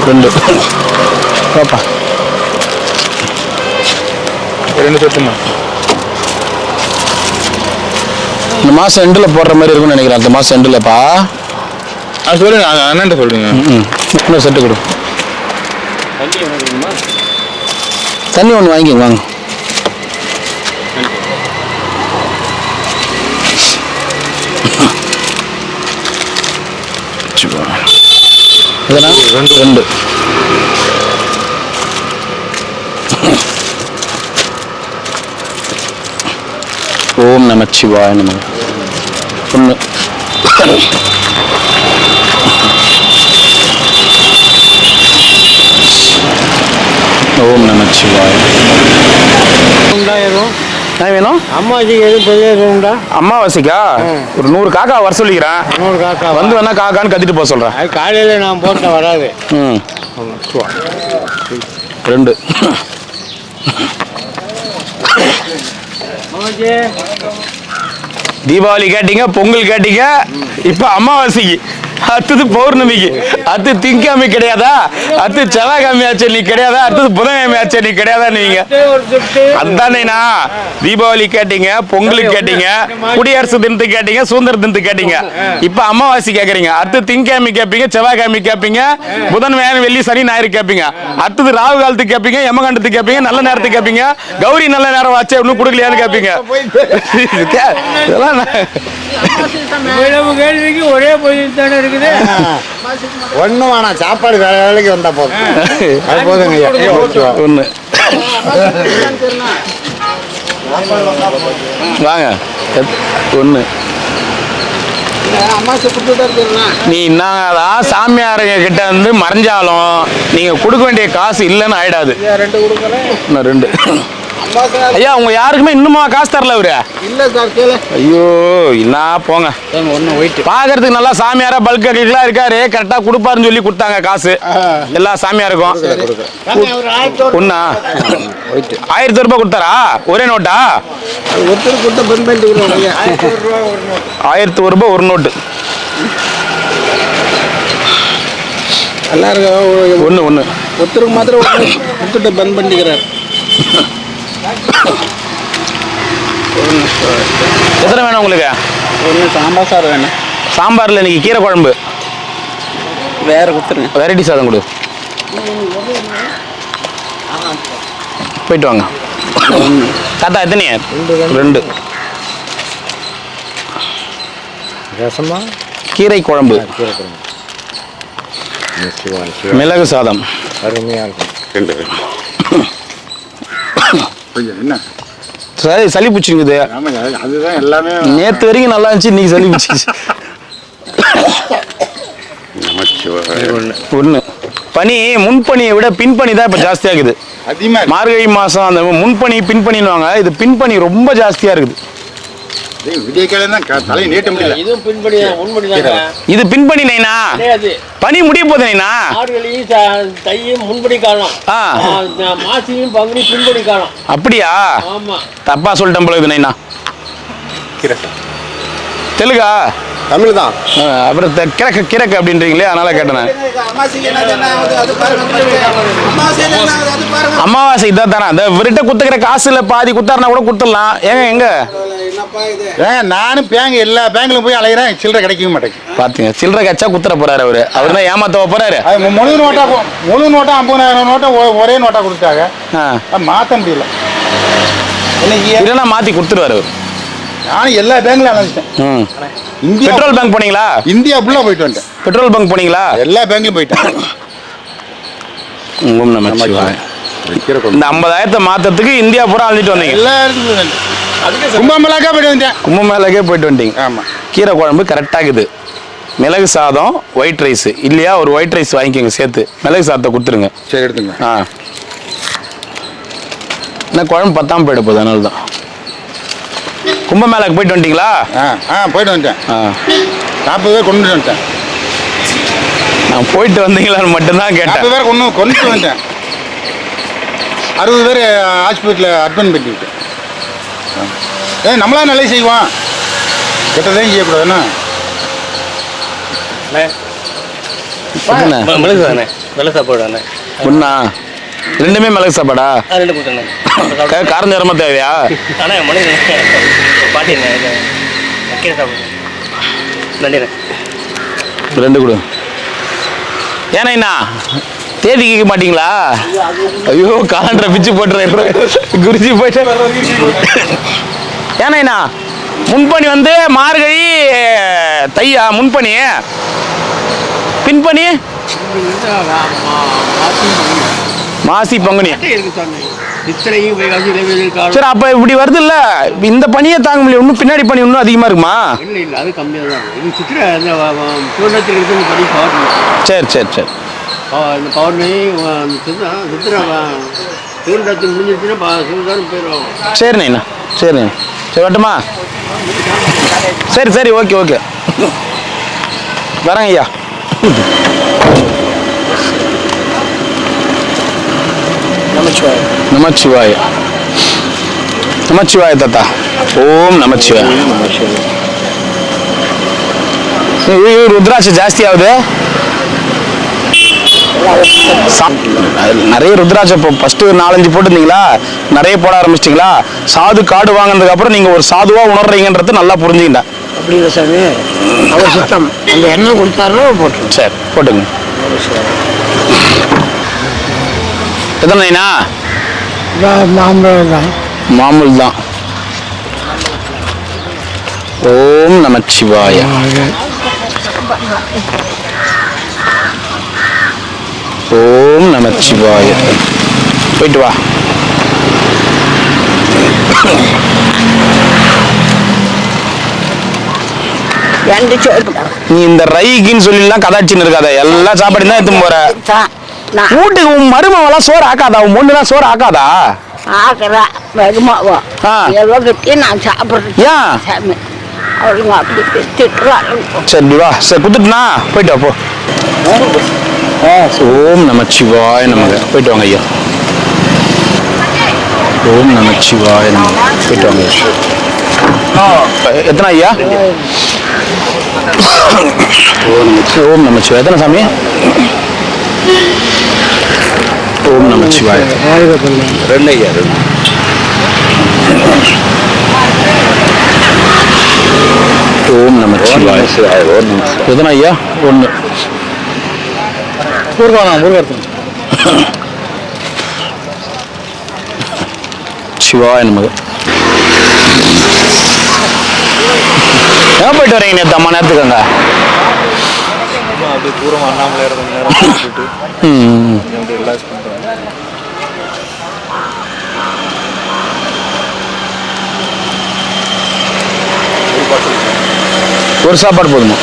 ரெண்டு பாப்பா, ரெண்டு சொட்டுமா. இந்த மாசம் எண்டில் போடுற மாதிரி இருக்கும்னு நினைக்கிறேன். அந்த மாசம் எண்டில்ப்பா சொல்லுங்க, அண்ணன் சொல்றீங்க. இன்னும் செட்டு கொடு. தண்ணி ஒன்று வாங்கிங்க, வாங்க. ரெண்டு. ஓம் நமச்சிவாய நமக. ஒன்று. ஓம் நமச்சிவாய. என்ன வேணும்? அம்மாஜிக்கு எதுவும் பெரிய உண்டா? அம்மாவாசைக்கா ஒரு 100 காக்கா வர சொல்லிக்கிறேன். 100 காக்கா வந்து வேணா காக்கான்னு கத்திட்டு போக சொல்றேன். அது காலையில் நான் போட்ட வராது. ரெண்டு. தீபாவளி கேட்டீங்க, பொங்கல் கேட்டீங்க, இப்ப அமாவாசைக்கு, அடுத்தது பௌர்ணமிக்கு, அடுத்து திங்கக்கிழமை கிடையாதா, அடுத்து செவ்வாய்க்கிழமை ஆச்சு நீ கிடையாதா, அடுத்தது புதன்கிழமை ஆச்சு நீ கிடையாதா நீங்க. அதுதானேண்ணா, தீபாவளி கேட்டீங்க, பொங்கலுக்கு கேட்டீங்க, குடியரசு தினத்துக்கு கேட்டீங்க, சுதந்திர தினத்துக்கு கேட்டீங்க, இப்ப அமாவாசை கேட்கறீங்க, அடுத்து திங்கக்கிழமை கேட்பீங்க, செவ்வாய்க்கிழமை கேட்பீங்க, புதன் வியாழன் வெள்ளி சனி ஞாயிறு கேட்பீங்க, அடுத்தது ராகு காலத்துக்கு கேட்பீங்க, யமகண்டத்துக்கு கேட்பீங்க, நல்ல நேரத்துக்கு கேட்பீங்க, கௌரி நல்ல நேரம் வச்சு இன்னும் கொடுக்கலையான்னு கேட்பீங்க. கேள்விக்கு ஒரே பதில் தானே இருக்குது. ஒன்றும் வேணாம், சாப்பாடு வேலை வேலைக்கு வந்தா போதும். அது போதுங்க ஐயா. ஒன்று வாங்க ஒன்று. நீ என்னதான் சாமியாருங்க கிட்ட வந்து மறைஞ்சாலும் நீங்க கொடுக்க வேண்டிய காசு இல்லைன்னு ஆயிடாது. இன்னும் 2. ஐயா உங்க யாருக்குமே இன்னுமா காசு தரல அவரு? இல்ல சார் கேளு. ஐயோ என்ன போங்க. பாக்குறதுக்கு நல்லா சாமியாரா பல்க் அடிக்கலாம் இருக்காரு, கரெக்டா கொடுப்பாருன்னு சொல்லி கொடுத்தாங்க காசு எல்லா சாமியாருக்கும். ஒண்ணா 1000 ரூபாய் கொடுத்தாரா? ஒரே நோட்டா? ஒருத்தர் கொடுத்த பன் பண்ணிட்டு 1001 ரூபாய் ஒரு நோட்டு. எல்லாருக்கும் ஒன்று ஒருத்தருக்கு மாத்திரம் கொடுத்துட்டு பன் பண்ணிக்கிறார். எத்தனை வேணும் உங்களுக்கு? ஒன்று சாம்பார் சார் வேணும். சாம்பார்ல இன்னைக்கு கீரை குழம்பு வேற கொடுத்துருங்க. வெரைட்டி சாதம் கொடு. போயிட்டு வாங்க. தாத்தா எத்தனை? 2. ரசமா? கீரை குழம்பு, மிளகு சாதம். அருமையா இருக்கும். என்ன சரி சளி பிடிச்சிருக்குது. அதுதான் எல்லாமே. நேற்று வரைக்கும் நல்லா இருந்துச்சு, இன்னைக்கு சளி பிடிச்சிச்சு. ஒன்று பனி முன்பனியை விட பின்பனி தான் இப்போ ஜாஸ்தியாக இருக்குது. அதிகமாக மார்கழி மாதம் அந்த முன்பனி பின்பனின்னுவாங்க, இது பின்பனி ரொம்ப ஜாஸ்தியாக இருக்குது. தலையை நீட்ட முடியல. இதுவும் பின்படி முன்படி தாங்க. இது பின்பனி நைனா, பனி முடிய போகுது நைனா. தையும் முன்படி காலம், மாசியும் பங்குனி பின்படி காலம். அப்படியா? ஆமா. தப்பா சொல்லிட்டேன் போல இது நைனா. தெலுங்கா? தமிழ் தான். அப்புறம் கிழக்கு கிழக்கு அப்படின்றீங்களே, அதனால கேட்டேன். அமாவாசை இதான் தானே. அந்த இவர்கிட்ட குத்துக்கிற காசுல பாதி குத்தாருனா கூட குத்துடலாம். ஏங்க எங்க நானும் பேங்க் எல்லா பேங்க்ல போய் அலையிறேன், சில்லறை கிடைக்கவே மாட்டேங்குது. பாத்தீங்க, சில்லறை கச்சா குத்துற போறாரு அவரு. அவர் தான் ஏமாத்த போறாரு. முழு நோட்டா 50,000 நோட்டா ஒரே நோட்டா கொடுத்தாங்க, மாத்த முடியல. இல்லைன்னா மாத்தி கொடுத்துருவாரு அவர். நானும் எல்லா பேங்க்ல அலைஞ்சிட்டேன். பெட்ரோல் பேங்க் போனீங்களா? இந்தியா ஃபுல்லா போயிட்டு வந்துட்டேன். பெட்ரோல் பங்க் போனீங்களா? எல்லா பேங்க்லயும் போயிட்டேன். இந்த 50,000 மாத்தத்துக்கு இந்தியா பூரா அழிச்சிட்டு வந்தீங்க. எல்லா இடத்துக்கும் கும்பமேளாக்கே போயிட்டு வந்தேன். கும்பமேளாக்கே போயிட்டு வந்துட்டீங்க. ஆமா. கீரை குழம்பு கரெக்டாகுது. மிளகு சாதம், ஒயிட் ரைஸ் இல்லையா? ஒரு ஒயிட் ரைஸ் வாங்கிக்கோங்க சேர்த்து. மிளகு சாதத்தை கொடுத்துருங்க. சரி எடுத்துங்க. என்ன குழம்பு பத்தாம போயிட போகுது, அதனால தான். கும்பமேளாக்கு போயிட்டு வந்துட்டீங்களா? போயிட்டு வந்துட்டேன். 40 பேர் கொண்டு வந்துட்டேன். நான் போயிட்டு வந்தீங்களான்னு மட்டும்தான் கேட்டேன். 40 பேர் கொண்டு வந்துட்டேன். 60 பேர் ஹாஸ்பிட்டலில் அட்மிட் பண்ணிவிட்டேன். நம்மளா நல்லா செய்வோம், கெட்டதையும் செய்யக்கூடாதுண்ணா. மிளகு தானே, மிளகு சாப்பாடு தானே. ஒண்ணா 2மே மிளகு சாப்பாடா? 2 கொடுத்தேன். காரம் நேரமா தேவையா? ஆனால் மணிக்கு பாட்டி கீரை சாப்பிடுங்க. நன்றி. 2 கொடு. ஏன்னா தேதி கேட்க மாட்டீங்களா? ஐயோ காலண்டரை பிச்சு போட்டுற குருஜி போயிட்டு. ஏன்னா முன்பணி வந்து மார்கழி தையா முன்பணி, பின்பணி மாசி பங்குனி. சரி அப்ப இப்படி வருது இல்ல, இந்த பனியை தாங்க முடியல. இன்னும் பின்னாடி பனி இன்னும் அதிகமா இருக்குமா? இல்லை இல்லை, அது கம்மியாக தான் இது. சித்திரை திருவண்ணத்தில் இருக்கு பனி பௌர்ணமி. சரி சரி சரி. இந்த பௌர்ணமி சித்திரை திருவண்ணத்தில் முடிஞ்சிருச்சுன்னா சிவதாரம் போயிடும். சரிண்ணா சரிண்ணா. சரி வரட்டுமா? சரி சரி ஓகே ஓகே வரேங்க ஐயா. நமச்சிவாய நமச்சிவாய தாத்தா. ஓம் நமச்சிவாய. ருத்ராட்சம் ஜாஸ்தி ஆகுது. நிறைய ருத்ராட்சம் இப்போ ஃபர்ஸ்ட் 4-5 போட்டுருந்தீங்களா, நிறைய போட ஆரம்பிச்சிட்டிங்களா? சாது காடு வாங்கினதுக்கு அப்புறம் நீங்க ஒரு சாதுவா உணர்றீங்கன்றது நல்லா புரிஞ்சுக்கிட்டேன். அப்படிங்களா சாமி? அவர் சுத்தம் அந்த எண்ணெய் கொடுத்தாருன்னா போட்டு. சரி போட்டுங்க. எத்தனைண்ணா? மாமூல் தான். ஓம் நமச்சிவாய. ஓம் நமச்சிவாய. போயிட்டு வா. நீ இந்த ரைக்குன்னு சொல்லிலாம் கதாச்சின்னு இருக்காத, எல்லா சாப்பாடு தான் எடுத்து போற. வீட்டுக்கு உன் மருமவெல்லாம் சோறு ஆக்காதா? உன் பொண்ணுலாம் சோறு ஆக்காதா? ஆக்குறா மருமாவா எவ்வளோ கட்டி நான் சாப்பிட்றேன். ஏன் அவளுங்க அப்படி திட்டுறாங்க. சரி வா, சரி குத்துட்டுனா போயிட்டு வா போ. ஓம் நமச்சிவாய நமக. போயிட்டு வாங்க ஐயா. ஓம் நமச்சிவாய நமக. போயிட்டு வாங்க. எத்தனை ஐயா? ஓம் நமச்சிவாய. எத்தனை சாமி? ஓம் நமச்சிவாய. 2 ஐயா. ஓம் நமச்சிவாய. எத்தனை ஐயா? 1. சிவாய நமக. ஏன் போயிட்டு வரீங்க நேற்று அம்மா நேரத்துக்குங்க? அப்படியே தூரம் அண்ணாமலை கொஞ்ச நேரம் போட்டுட்டு அப்படியே ரிலாக்ஸ் பண்ணுறாங்க. ஒரு சாப்பாடு போதுமா?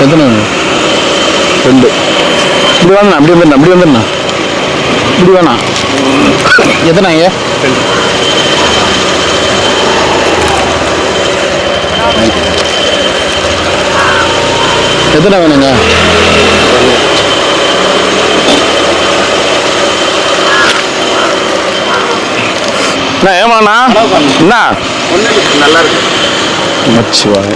எத்தனை? 2. இப்படி வேணா, அப்படி வந்துடணும், அப்படி வந்துடணும், இப்படி வேணாம். எத்தனை ஐயா? 2. எத்தனை வேணுங்க? என்ன ஏமாண்ணா? என்ன நல்லா இருக்கு. நமச்சிவாய.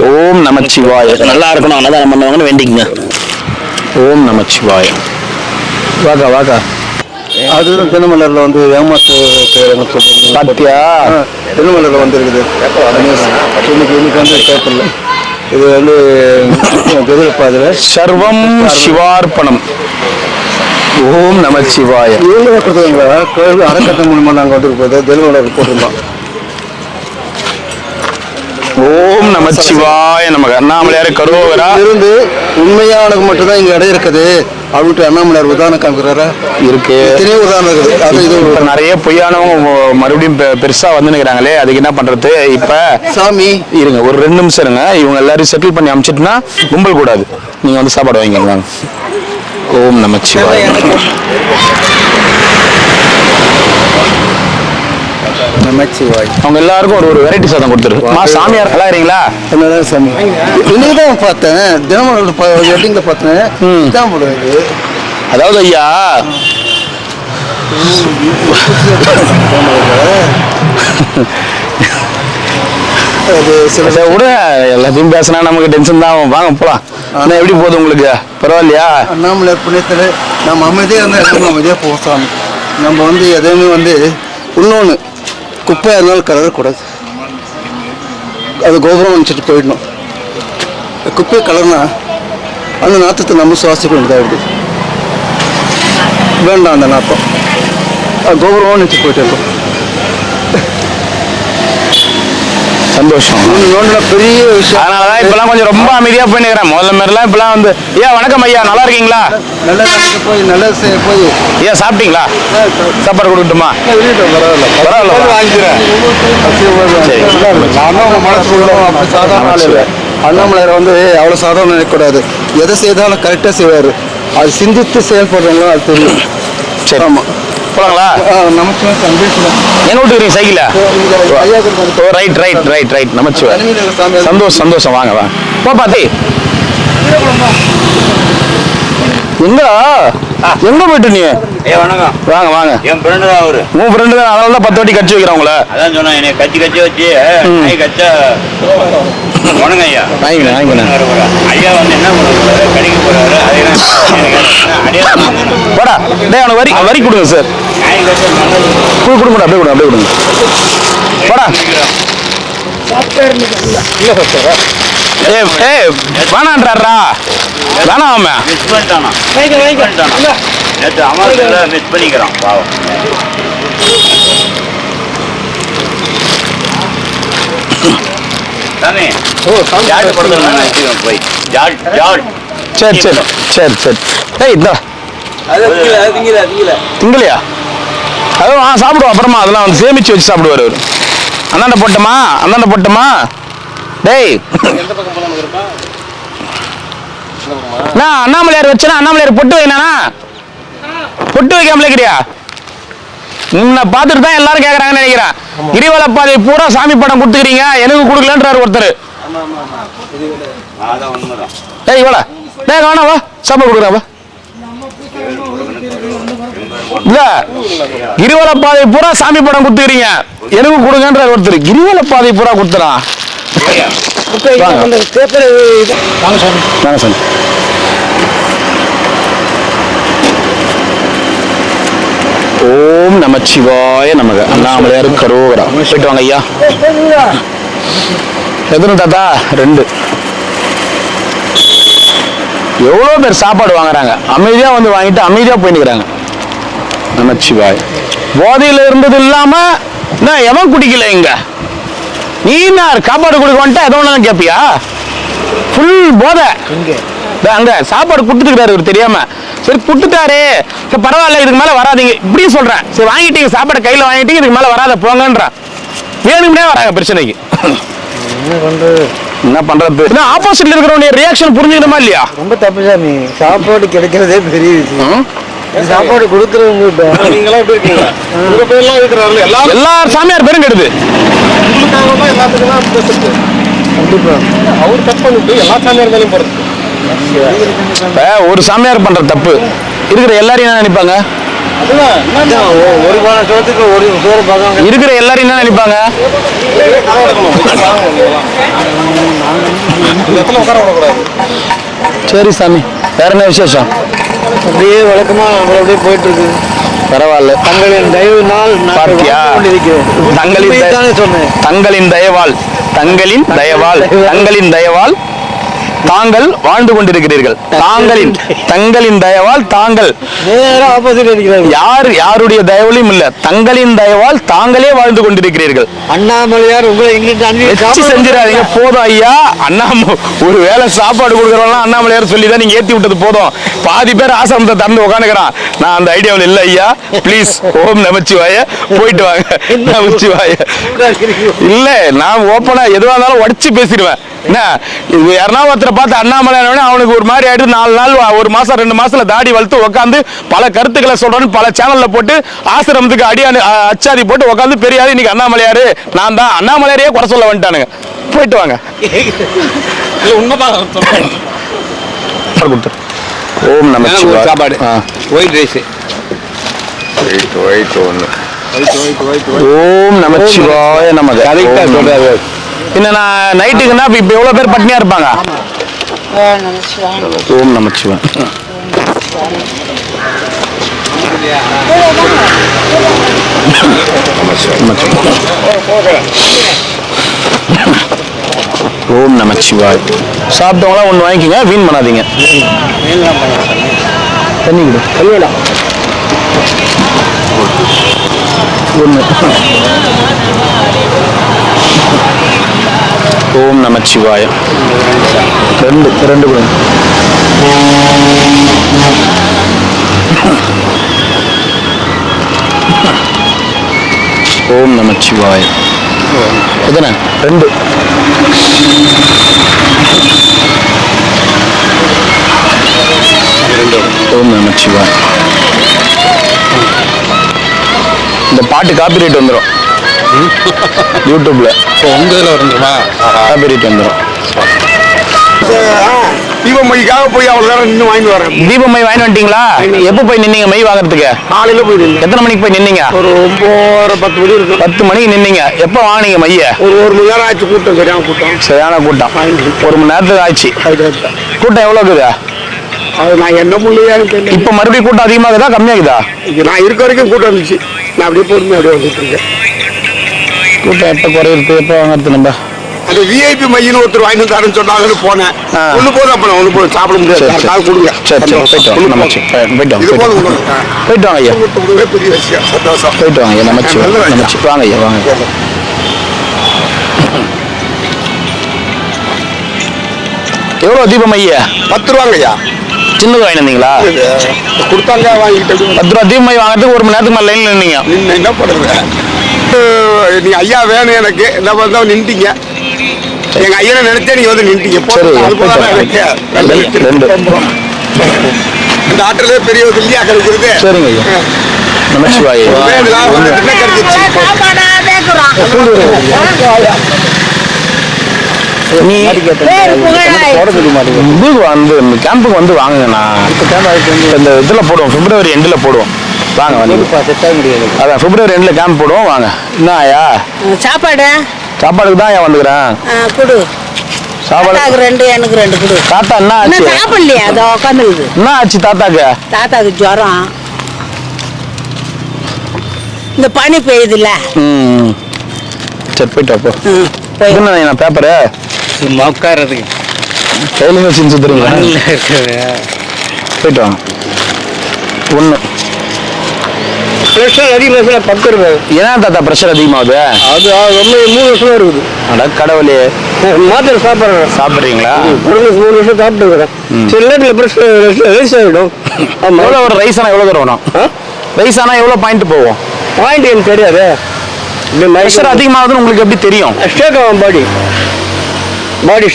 ஓம் நமச்சிவாய. நல்லா இருக்கணும், அன்னதானம் பண்ணுவாங்கன்னு வேண்டிக்கங்க. ஓம் நமச்சிவாய. வாக்கா வாக்கா. அதுதான் தினமலரில் வந்து ஏமாத்து பாத்தியா? தினமலரில் வந்து இருக்குது. இன்னைக்கு வந்து பேப்பரில் இது வந்து எதிர்ப்பாதில் சர்வம் சிவார்ப்பணம். ஓம் நமச்சிவாய. இவங்க கொடுத்தவங்க கோயில் அறக்கட்டளை மூலமாக நாங்கள் வந்துட்டு போகுது தினமலர் போட்டிருந்தோம். ஓம் நமச்சிவாய நமக. அண்ணாமலையார் கருவோகரா இருந்து உண்மையானது மட்டும்தான் இங்கே இடம் இருக்குது அப்படின்ட்டு அண்ணாமலையார் உதாரணம் காமிக்கிறாரா? இருக்கு, எத்தனையோ உதாரணம் இருக்குது. அது இது இப்ப நிறைய பொய்யானவங்க மறுபடியும் பெருசா வந்து நிக்கிறாங்களே, அதுக்கு என்ன பண்றது? இப்ப சாமி இருங்க, ஒரு 2 நிமிஷம் இருங்க. இவங்க எல்லாரும் செட்டில் பண்ணி அமிச்சிட்டுனா கும்பல் கூடாது. நீங்க வந்து சாப்பாடு வாங்கிக்கலாம். ஓம் நமச்சிவாய. நமச்சிவாய். அவங்க எல்லாருக்கும் ஒரு வெரைட்டி சாதம் கொடுத்துரு. சாமியார் நல்லா இருக்கீங்களா? என்னதான் சாமி இன்னைக்கு தான் பார்த்தேன், தினமலர் வெட்டிங்கில் பார்த்தேன். தான் போடுறது. அதாவது ஐயா, அது சில விட எல்லாத்தையும் பேசினா நமக்கு டென்ஷன் தான். வாங்க போலாம். எப்படி போகுது உங்களுக்கு? பரவாயில்லையா? அண்ணாமலையார் புண்ணியத்தில் நம்ம அமைதியாக இருந்தால் நம்ம அமைதியாக போவோம் சாமி. நம்ம வந்து எதையுமே வந்து இன்னொன்று குப்பையாக இருந்தாலும் கலரக்கூடாது. அது கோபுரம் நினச்சிட்டு போயிடணும். குப்பையை கலர்னா அந்த நாற்றத்தை நம்ம சுவாசிக்க வேண்டியதாக இருக்குது. வேண்டாம் அந்த நாற்றம். அது கோபுரம் நினச்சி போயிட்டு இருக்கோம். சந்தோஷம். பெரிய விஷயம். அதனாலதான் இப்பெல்லாம் கொஞ்சம் ரொம்ப அமைதியா போய் நிக்கிறேன். முதல்ல மாதிரிலாம் இப்பெல்லாம் வந்து ஐயா வணக்கம் ஐயா, நல்லா இருக்கீங்களா? நல்ல கடைக்கு போய் நல்ல போய் ஐயா சாப்பிட்டீங்களா? சாப்பாடு கொடுக்கட்டுமா? பரவாயில்ல பரவாயில்ல, வாங்கிக்கிறேன். சரி. நானும் அவங்க மனசுக்குள்ள அப்படி சாதாரண ஆள் இல்லை. அண்ணாமலையார் வந்து அவ்வளோ சாதாரண நினைக்கக்கூடாது. எதை செய்தாலும் கரெக்டாக செய்வார். அது சிந்தித்து செயல்படுறவங்களும் அது தெரியும். சரி, ஆமாம். போலாங்களா? நமக்கு சந்தோஷம். எங்க வீட்டுக்கு சைக்கிள? Right right right right. நமச்சிவாய். சந்தோஷம் சந்தோஷம். வாங்க வாங்க. போ பாத்தி. எங்க போயிட்டு நீ? வணக்கம். வாங்க வாங்க. என் ஃப்ரெண்டு தான் அவரு. உன் ஃப்ரெண்டு தான், அதனால தான் 10 வாட்டி கட்சி வைக்கிறேன் உங்களை. அதான் சொன்னா என்னை கச்சி வச்சு நாய் கச்சா வணங்க ஐயா. வாங்கிக்கணும் வாங்கிக்கணும். ஐயா வந்து என்ன பண்ணுறாரு, கடைக்கு போறாரு. அதெல்லாம் வாடா டே, அவனுக்கு வரி வரி கொடுங்க சார். நாய் கச்சா நல்லது. கொடுங்க அப்படியே கொடுங்க அப்படியே கொடுங்க. வாடா. ஏ ஏ வேணான்றாரா? வேணாம் அவன். மிஸ் பண்ணிட்டானா? நேற்று அமாவாசையில் மிஸ் பண்ணிக்கிறான் பாவம். சரி சரி சரி சரி. ஏய் இந்த திங்கலையா? அதுவும் சாப்பிடுவோம் அப்புறமா. அதெல்லாம் வந்து சேமிச்சு வச்சு சாப்பிடுவார் அவர். அந்தாண்ட போட்டோமா அந்தாண்ட போட்டோமா? டேய் நான் அண்ணாமலையார் வச்சேன்னா அண்ணாமலையார் பொட்டு வைனா? பொட்டு வைக்காமலே இருக்கிறியா? உன்னை பார்த்துட்டு தான் எல்லாரும் கேட்கறாங்கன்னு நினைக்கிறேன். கிரிவல பாதை பூரா சாமி படம் கொடுத்துக்கிறீங்க, எனக்கு கொடுக்கலன்றாரு ஒருத்தர். ஏய் இவ்வளோ டேய் வேணா வா சாப்பாடு கொடுக்குறா வா. இல்ல கிரிவல பாதை பூரா சாமி படம் கொடுத்துக்கிறீங்க, எனக்கு கொடுங்கன்றாரு ஒருத்தர். கிரிவல பாதை பூரா கொடுத்துறான். ஓம் நமச்சிவாய நமக. அண்ணாமலையார் கரோகரா. போயிட்டு வாங்க ஐயா. எத்தனை தாத்தா? 2. எவ்வளோ பேர் சாப்பாடு வாங்குறாங்க, அமைதியா வந்து வாங்கிட்டு அமைதியா போயிட்டுக்கிறாங்க. நமச்சிவாய். போதையில இருந்தது இல்லாம எவன் குடிக்கல இங்க? நீ என்ன சாப்பாடு கொடுக்க வந்துட்டா எதோ ஒன்று கேட்பியா? ஃபுல் போதை அங்க. சாப்பாடு கொடுத்துருக்காரு இவர் தெரியாம. சரி கொடுத்துட்டாரு, சரி பரவாயில்ல, இதுக்கு மேல வராதிங்க இப்படின்னு சொல்றேன். சரி வாங்கிட்டீங்க சாப்பாடு கையில வாங்கிட்டீங்க, இதுக்கு மேல வராத போங்கன்றான். வேணும்னே வராங்க பிரச்சனைக்கு. என்ன பண்றது? ஆப்போசிட்ல இருக்கிறவங்க ரியாக்ஷன் புரிஞ்சுக்கணுமா இல்லையா? ரொம்ப தப்பு சாமி. சாப்பாடு கிடைக்கிறதே பெரிய விஷயம். சாப்பாடு கொடுக்கறவங்க நீங்களா எப்படி இருக்கீங்க? உங்க பேர்லாம் இருக்கிறாரு எல்லா சாமியார் பேரும் கெடுது. கண்டிப்பா அவர் தப்பு பண்ணிட்டு எல்லா சாமியார் மேலேயும் போறது. ஒரு சாமியார் பண்ற தப்பு இருக்கிற எல்லாரையும் என்ன நினைப்பாங்க? ஒரு சோத்துக்கு ஒரு சோறு பார்க்காங்க. இருக்கிற எல்லாரும் என்ன நினைப்பாங்க? சரி சாமி, வேற என்ன விசேஷம்? அப்படியே வழக்கமா அப்படியே போயிட்டு இருக்கு. பரவாயில்ல. தங்களின் தயவுனால் பார்த்தியா? தங்களின் தயவால் தங்களின் தயவால் தங்களின் தயவால் தாங்கள் வாழ்ந்து கொண்டிருக்கிறீர்கள். தங்களின் தயவால் தாங்கள் யாருடைய தயவுலையும் இல்ல, தங்களின் தயவால் தாங்களே வாழ்ந்து கொண்டிருக்கிறீர்கள். அண்ணாமலையார் உங்களை செஞ்சிடாதீங்க போதும் ஐயா. ஒரு வேளை சாப்பாடு கொடுக்கறவங்க அண்ணாமலையார் சொல்லிதான் நீங்க ஏத்தி விட்டது போதும். பாதி பேர் ஆசிரமத்தை திறந்து உட்காந்துக்கிறான். நான் அந்த ஐடியாவில் இல்ல ஐயா, பிளீஸ். ஓம் நமச்சிவாய. போயிட்டு வாங்க. நமச்சிவாய இல்ல, நான் ஓப்பனா எதுவா இருந்தாலும் உடச்சு பேசிடுவேன். என்ன இது யாருன்னா ஒருத்தரை பார்த்து அண்ணாமலை அவனுக்கு ஒரு மாதிரி ஆயிடுது. 4 நாள் 1 மாசம் 2 மாசத்துல தாடி வளர்த்து உட்காந்து பல கருத்துக்களை சொல்றேன்னு பல சேனல்ல போட்டு ஆசிரமத்துக்கு அச்சாதி போட்டு உட்காந்து பெரியாரு இன்னைக்கு அண்ணாமலையாரு நான் தான் அண்ணாமலையாரையே குறை சொல்ல வந்துட்டானுங்க. போயிட்டு வாங்க. ஓம் நமச்சிவாய. சாப்பாடு ஒயிட் ரைஸ். ஓம் நமச்சிவாய நமக. கரெக்டா சொல்றாரு. என்ன நைட்டுக்குன்னா இப்ப எவ்வளவு பேர் பட்னியா இருப்பாங்க? ஓம் நமச்சிவாய. ஓம் நமச்சிவாய். சாப்பிட்டவங்களாம் ஒன்று வாங்கிக்கோங்க, வீண் பண்ணாதீங்க. தண்ணி கொடு. கல்விடா ஒன்று. ஓம் நமச்சிவாய. 2 கொடுங்க. ஓம் நமச்சிவாய. எத்தனை? 2. ஓம் நமச்சிவாய. இந்த பாட்டு காப்பி ரைட் வந்துடும் யூடியூப்ல. உங்க இதில் வந்துருமா? காப்பி ரைட் வந்துடும். தீபமைக்காக போய் அவ்வளோ நேரம் நின்று வாங்கி வரேன். தீபமை வாங்கி வந்துட்டீங்களா? எப்போ போய் நின்னீங்க மை வாங்குறதுக்கு? காலையில் போய் நின்று. எத்தனை மணிக்கு போய் நின்னீங்க? ஒரு 9:30 10 மணி இருக்கும். 10 மணிக்கு நின்னீங்க. எப்போ வாங்கினீங்க மைய? ஒரு மணி நேரம் ஆச்சு. கூட்டம் சரியான கூட்டம். 1 மணி நேரத்துக்கு ஆச்சு. கூட்டம் எவ்வளோ இருக்குது? அது நான் என்ன முள்ளையான்னு தெரியல. இப்போ மறுபடியும் கூட்டம் அதிகமாகுதா கம்மியாகுதா? நான் இருக்க வரைக்கும் கூட்டம் இருந்துச்சு. நான் அப்படியே பொறுமையாக அப்படியே வந்துட்டு இருக்கேன். கூட்டம் எப்போ குறையிறது? எப்போ வாங்குறது? நம்ம அந்த விஐபி மையின்னு ஒருத்தர் வாங்கி தரேன்னு சொன்னாங்கன்னு போனேன். ஒன்று போதும். அப்போ நான் ஒன்று போதும் சாப்பிட முடியாது. கொடுங்க. சரி போயிட்டு வாங்க. போயிட்டு வாங்க ஐயா. பெரிய விஷயம். சந்தோஷம். போயிட்டு வாங்க ஐயா. நமச்சி வாங்க ஐயா வாங்க. எவ்வளோ தீபம் ஐயா? 10 ரூபாங்க ஐயா. சின்னது வாங்கி வந்தீங்களா? கொடுத்தாங்க வாங்கிட்டு 10 ரூபா தீபம் மை வாங்குறதுக்கு 1 மணி நேரத்துக்கு மேலே லைனில் நின்னீங்க. என்ன பண்ணுறது? நீ ஐயா வேணும் எனக்கு என்ன பண்ணா நின்ட்டீங்க. எங்க ஐயனை நினைச்சே நீங்க வந்து நின்ட்டீங்க. சரி, இந்த ஆட்டிலே பெரிய ஒரு இல்லையா கிடைக்கிறது. சரிங்க ஐயா. நமச்சிவாய. நீ வந்து கேம்புக்கு வந்து வாங்குங்கண்ணா. இந்த இதில் போடுவோம், பிப்ரவரி எண்டில் போடுவோம். வாங்க வந்து அதான் பிப்ரவரி எண்டில் கேம்ப் போடுவோம். வாங்க. என்ன ஐயா சாப்பாடுக்கு தான் ஐயா வந்துக்கிறேன். கொடு சாப்பாடு 2 எனக்கு 2 கொடு. தாத்தா என்ன ஆச்சு? சாப்பிடலையா? அதோ உட்காந்துருக்குது. என்ன ஆச்சு தாத்தாக்கு ஜுரம். இந்த பனி பெய்யுதுல்ல. சரி போயிட்டு அப்போ நான் பேப்பரு சும்மா உட்கார்றதுக்கு கையில வச்சு சுத்துறீங்களா? போயிட்டு வாங்க. 1 ப்ரெஷர் அதிகமாக 10 ரூபாய். ஏன் தாத்தா ப்ரெஷர் அதிகமாகுது? அது ரொம்ப 3 வருஷமா இருக்குது. அட கடவுளே. மாத்திரை சாப்பிட்றீங்களா? 3 வருஷம் சாப்பிட்டுருக்கிறேன். சில நேரத்தில் ப்ரெஷர் ரைஸ் ஆகிடும். எவ்வளோ ஒரு ரைஸ் ஆனால் எவ்வளோ தூரம் வரும்? ரைஸ் ஆனால் எவ்வளோ பாயிண்ட் போவோம்? பாயிண்ட் எனக்கு தெரியாது. ப்ரெஷர் அதிகமாகுதுன்னு உங்களுக்கு எப்படி தெரியும்? ஷேக் ஆகும் பாடி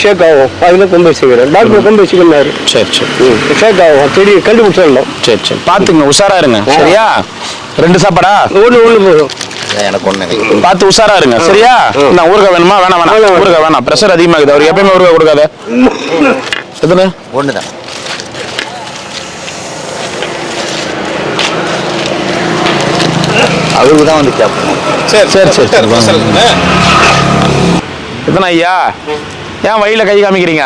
ஷேக் ஆகும். அதில் கொண்டு வச்சுக்கிறேன். டாக்டர் கொண்டு வச்சுக்கிறாரு. சரி ஷேக் ஆகும். சரி கண்டுபிடிச்சிடலாம். சரி பார்த்துங்க, உஷாரா இருங்க. சரியா? 2 சாப்பாடா? ஒன்று போதும். எனக்கு 1 பார்த்து உஷாரா இருங்க. சரியா? நான் ஊறுகாய் வேணுமா? வேணாம் ஊறுகாய் வேணாம். ப்ரெஷர் அதிகமாகுது. அவர் எப்பயுமே ஊறுகாய் கொடுக்காத. எத்தனை? 1 தான். அவருக்கு தான் வந்து கேட்போம். சரி எத்தனை ஐயா? ஏன் வழியில் கை காமிக்கிறீங்க?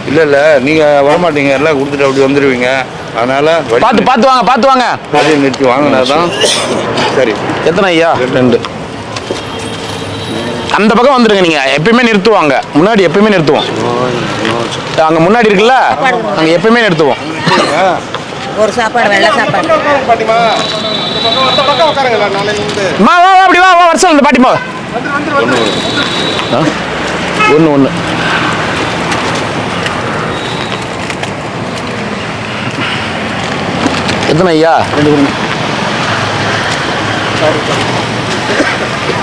இல்லை நீங்கள் வரமாட்டீங்க, எல்லாம் கொடுத்துட்டு அப்படி வந்துடுவீங்க. அதனால பார்த்து வாங்க. அதையும் நிறுத்தி வாங்கினா தான் சரி. எத்தனை ஐயா? 2. அந்த பக்கம் வந்துருங்க. நீங்க எப்பயுமே நிறுத்துவாங்க. முன்னாடி எப்பயுமே நிறுத்துவோம். அங்க முன்னாடி இருக்குல்ல, அங்க எப்பயுமே நிறுத்துவோம். ஒரு சாப்பாடு வெள்ளை சாப்பாடு. அப்படி வா வருஷம் இந்த பாட்டிமா. 1 எத்தனை ஐயா? 2.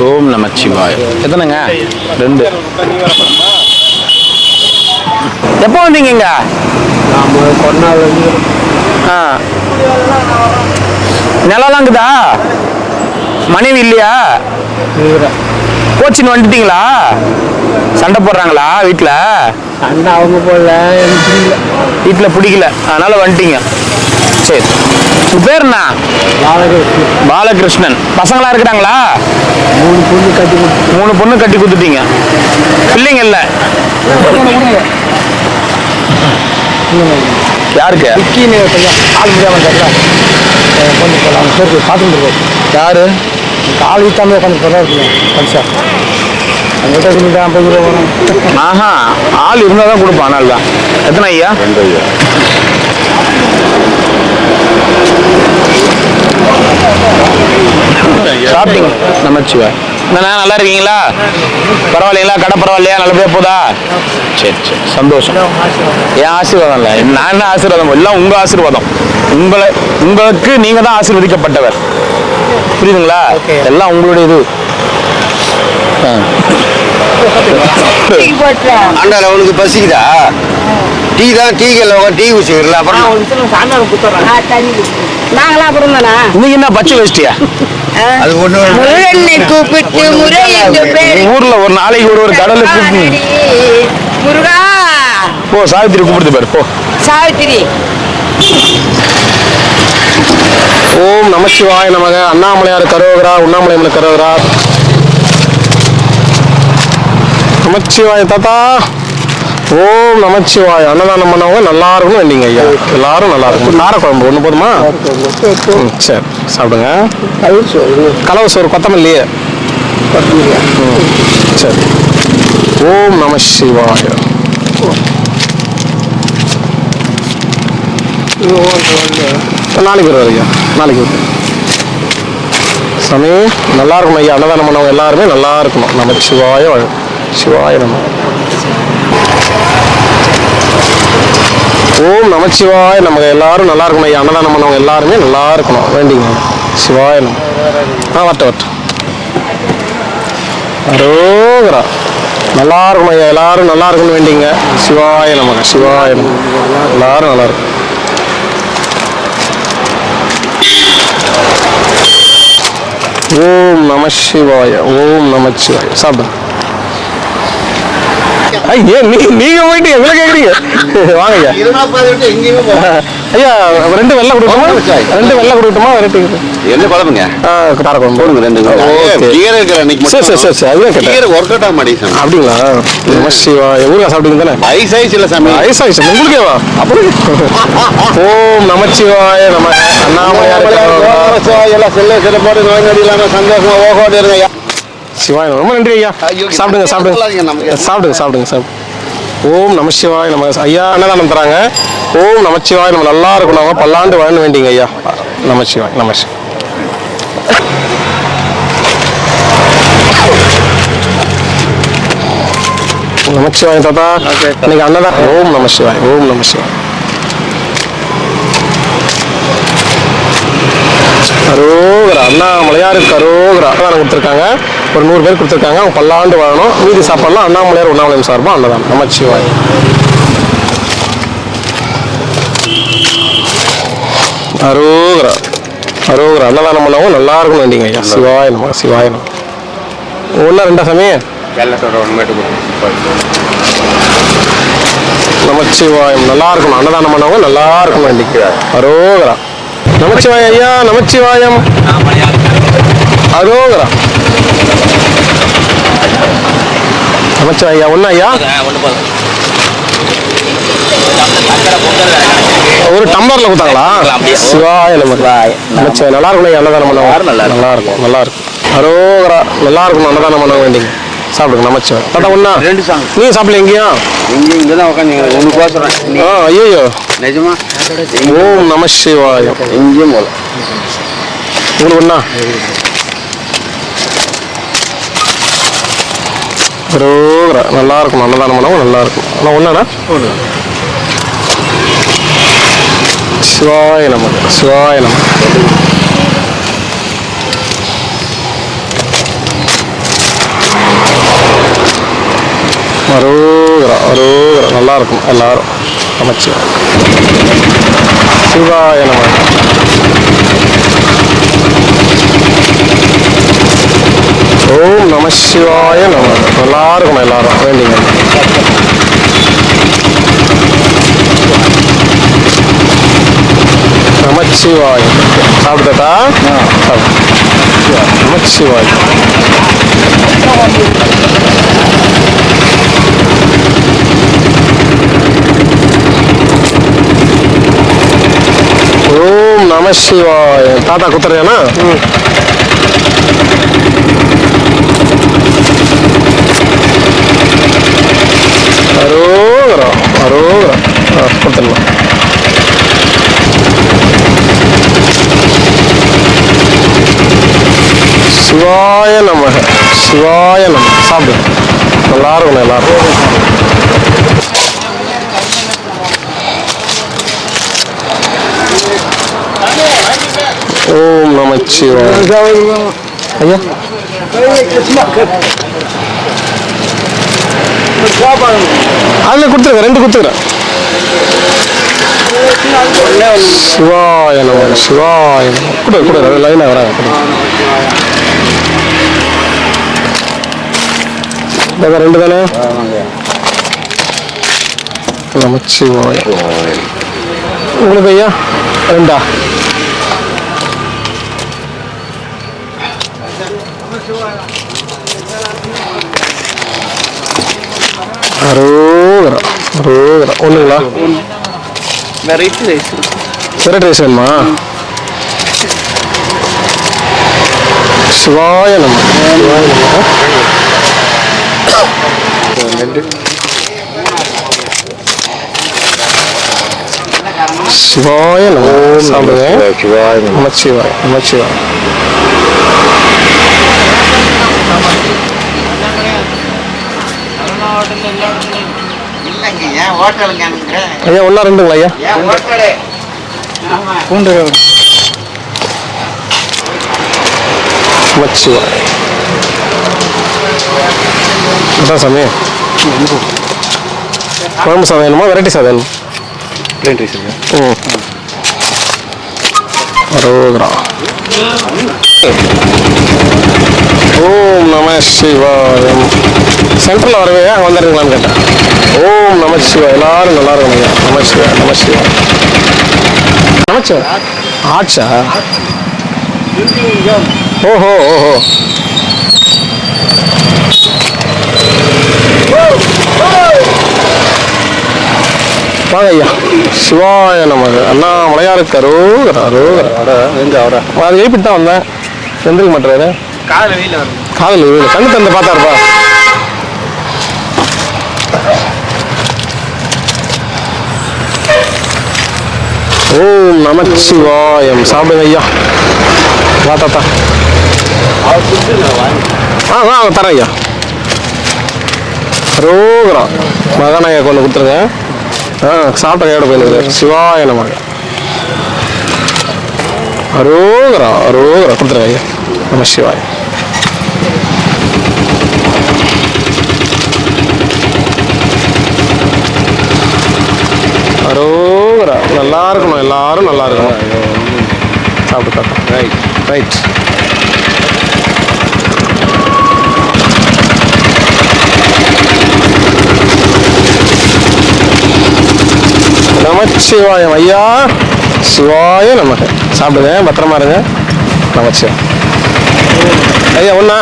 ஓம் நமச்சிவாய. எத்தனைங்க? 2. எப்போ வந்தீங்க இங்க? நிலம்லாங்குதா? மனைவி இல்லையா? கோச்சின்னு வந்துட்டீங்களா? சண்டை போடுறாங்களா வீட்டுல? சண்டை அவங்க போடல, வீட்டுல பிடிக்கல, அதனால வந்துட்டீங்க. சரி, உங்க பேர் என்ன? பாலகிருஷ்ணன். பசங்களா இருக்கிறாங்களா? 3 பொண்ணு கட்டி கொடுத்துட்டீங்க. பிள்ளைங்க இல்ல? யாருக்கு? யாரு? கால் வீட்டாமே உட்காந்து ஆஹா, ஆள் இருந்தா தான் கொடுப்பான். அதனால தான். எத்தனை ஐயா? 2 ஐயா. சாப்பிட்டீங்க? நமச்சிவா. நல்லா இருக்கீங்களா? பரவாயில்லைங்களா? கடை பரவாயில்லையா? நல்லபடியா போதா? சரி சந்தோஷம். என் ஆசீர்வாதம் இல்லை, நான் என்ன ஆசீர்வாதம்? எல்லாம் உங்க ஆசீர்வாதம். உங்களுக்கு நீங்க தான் ஆசீர்வதிக்கப்பட்டவர். புரியுதுங்களா? எல்லாம் உங்களுடைய இது. ஆண்டால அவனுக்கு பசிக்குதா? டீ தான், டீ குடிச்சுக்கிறல. அப்புறம் நாங்களா அப்புறம் தானா? நீங்க என்ன பச்சை வச்சிட்டியா? அது ஒண்ணு முருகனை கூப்பிட்டு ஊர்ல ஒரு நாளைக்கு ஒரு கடலுக்கு முருகா போ. சாவித்திரி கூப்பிடுது பாரு. போ சாவித்திரி. ஓம் நமச்சிவாய நமக. அண்ணாமலையார் கரோகரா, உண்ணாமலை கரோகரா. நமச்சிவாய தாத்தா. ஓம் நமச்சிவாய. அன்னதானம் பண்ணவங்க நல்லா இருக்கும்னு வேண்டிங்க ஐயா. எல்லாரும் நல்லா இருக்கும். கார குழம்பு 1 போதுமா? சரி சாப்பிடுங்க. கலவை சோறு, கொத்தமல்லி. சரி. ஓம் நமசிவாய. நாளைக்கு வருவார் ஐயா. நாளைக்கு வரும் சாமி. நல்லா இருக்கணும் ஐயா. அன்னதானம் பண்ணவங்க எல்லாருமே நல்லா இருக்கணும். நமச்சிவாய. சிவாய நம்ம. ஓம் நமச்சிவாய நமக்கு எல்லாரும் நல்லா இருக்கணும் ஐயா. அன்னதானம் பண்ணவங்க எல்லாருமே நல்லா இருக்கணும் வேண்டிங்க. சிவாய நம்ம வட்ட அரோகரா நல்லா இருக்கணும் ஐயா. எல்லாரும் நல்லா இருக்கணும் வேண்டிங்க. சிவாய நமக்கு சிவாய நமக்கு எல்லாரும் நல்லா இருக்கும். ஓம் நம சிவாய ஓம் நமச்சிவாய. சாப்பிடுங்க. ஐயா நீங்க போயிட்டு எங்களை கேக்குறீங்க. வாங்க ஐயா. ஐயா 2 வெள்ளை கொடுக்கட்டுமா? 2 வெள்ளை கொடுக்கட்டுமா? வெரைட்டி என்ன குழம்புங்க? காரக்குழம்பு போடுங்க 2. கீரை இருக்கிற அன்னைக்கு சரி அதுதான் கேட்டேன். கீரை ஒர்க் அவுட் ஆக மாட்டேங்குது. அப்படிங்களா? நம சிவாய. ஊருக்கா சாப்பிட்டீங்க தானே? ஐஸ் இல்ல சாமி. ஐஸ் உங்களுக்கேவா? அப்படி ஓம் நமச்சிவாய நம. எல்லாம் செல்ல போட்டு நோய் நொடி இல்லாம சந்தோஷமா ஓகோடு இருங்க. சிவாய ரொம்ப நன்றி ஐயா. சாப்பிடுங்க. ஓம் நம சிவாய நம்ம ஐயா அன்னதானம் தராங்க. ஓம் நமச்சிவாய நம்ம நல்லா இருக்கணும். பல்லாண்டு வாழ வேண்டிங்க ஐயா. நமச்சிவாய் நமச்சிவாய தாத்தா. இன்னைக்கு அன்னதான். ஓம் நம சிவாய். அரோகரா. அண்ணாமலையாருக்கு அரோகரா. அன்னதானம் கொடுத்துருக்காங்க. ஒரு 100 பேர் கொடுத்துருக்காங்க. அவங்க பல்லாண்டு வாழணும். மீதி சாப்பாடுலாம் அண்ணாமலையார் உண்ணாமலையம் சார்பாக அன்னதானம். நமச்சிவாய். அரோகரா. அன்னதானம் பண்ணவும் நல்லா இருக்கணும் வேண்டிங்க ஐயா. சிவாய நம்ம. ஒன்றா 2 சமயம் நமச்சிவாயம் நல்லா இருக்கணும். அன்னதானம் பண்ணவும் நல்லா இருக்கணும் வேண்டிங்க. அரோகரா. நமச்சிவாய ஐயா. நமச்சிவாயம். அரோகரா. நமச்சிவாய ஐயா. ஒண்ணு ஐயா. ஒரு டம்ளர்ல கொடுத்தாங்களா? சிவாய நமச்சிவாய. நல்லா இருக்கணும் ஐயா. அன்னதானம் பண்ணவும் நல்லா இருக்கும். அரோகரா. நல்லா இருக்கணும். அன்னதானம் பண்ண வேண்டிங்க. சாப்பிடுங்க. நமச்சிவாய். தாத்தா ஒண்ணா? 2 சாங். நீ சாப்பிடல எங்கேயா? இங்கதான் உட்காந்து ஒண்ணு பேசுறேன். ஐயோ நிஜமா? ஓம் நம சிவாய. எங்கேயும் போல உங்களுக்கு ஒண்ணா? அரோகரா. நல்லா இருக்கணும். அன்னதானம் பண்ணவும் நல்லா இருக்கும். ஆனால் ஒண்ணாண்ணா? சிவாய நமக்கு. அரோகரா. நல்லா இருக்கும் எல்லாரும். நமச்சிவாய். சிவாய நமக்கு. ஓம் நம சிவாய நமக்கு. நல்லா இருக்கணும் எல்லாரும் வேண்டிங்க. நமச்சிவாய். சாப்பிட்டா நமச்சிவாய். ஓம் நம சிவாய. தாத்தா குத்துறியானா? அரோகரா. கொடுத்துடலாம். சிவாய நம. சாப்பிடு. நல்லா இருக்கணும் எல்லாரும். ஓம் நமச்சிவாய. ஐயா அதில் கொடுத்துருங்க. 2 கொடுத்துக்கிறேன். சிவாய நம. கூட லைனாக வராங்க. இந்த 2 தானே? நமச்சிவாய. உங்களுக்கு ஐயா 2. அரோகரா. ஒண்ணுங்களா? வெரைட்டி ரைஸ் வேணுமா? சிவாய நம. சிவாய நம. சாப்பிடுங்க. நமச்சிவாய். ஐயா ஒன்றா ரெண்டுங்களா ஐயா? பூண்டு நமச்சிவாய. அதான் சாமி குழம்பு சாதம் வேணுமா வெரைட்டி சாதம் வேணுமா? பிளேன் ரைஸ் இருக்கு. ம் அரோகரா. ஓம் நம சிவாயம். சென்ட்ரலில் வரவே அங்கே வந்துடுங்களான்னு கேட்டேன். ஓம் நம சிவா. எல்லாரும் நல்லா இருக்கும் ஐயா. நம சிவா நம சிவா நமச்சிவா. ஆச்சா ஓஹோ ஓஹோ. வாங்க ஐயா. சிவாய நமக்கு. அண்ணாமலையாருக்கு அரோகரா அரோகரா. எங்க அவரா அது எழுப்பிட்டு தான் வந்தேன். எந்திரிக்க மாட்டாரு. காலையில் வெயில வருது. காதல் வீடு கண்ணு தந்து பார்த்தாருப்பா. ஓம் நமச்சிவாயம். சாப்பிடுங்க ஐயா. வா தாத்தா. ஆ தரேன் ஐயா. அரோகரா. மகன் ஐயா கொண்டு கொடுத்துருங்க. சாப்பிட்ட கையோட போயிருந்தாரு. சிவாய நமக்கு. அரோகரா அரோகரா கொடுத்துருங்க ஐயா. நம சிவாய. அரோகரா. நல்லா இருக்கணும். எல்லாரும் நல்லா இருக்கணும். சாப்பிட்டு தாத்தா. Right right. நமச்சிவாயம் ஐயா. சிவாய நமக்கு. சாப்பிடுங்க பத்திரமா இருங்க. நமச்சிவாயம் ஐயா. ஒண்ணா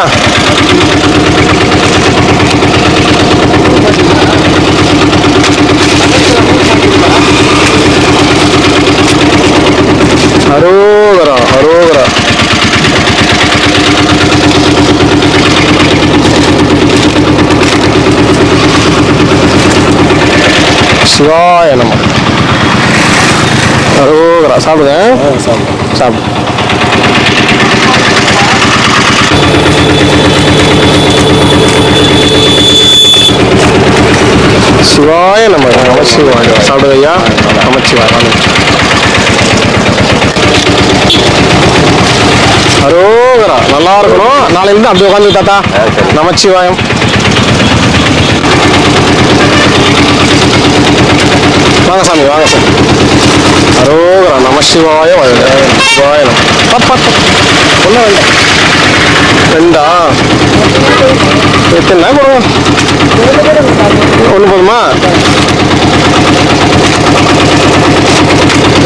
அரோகரா அரோகரா. சிவாய நமக்கு. அரோகரா. சாப்பிடுங்க சாப்பிடு. சிவாய நமக்கு. நமச்சிவாய. சாப்பிடுங்க ஐயா. நமச்சிவாய. அரோகரா. நல்லா இருக்கணும். நாளையிலிருந்து அப்படி உட்காந்து தாத்தா. நமச்சிவாயம். வாங்க சாமி வாங்க சாமி. அரோகரா. நமசிவாய வாழ்க. சிவாய நம. ஒன்றும் வேண்டாம். ரெண்டா எத்தனை கொடுங்க. ஒன்று போதுமா?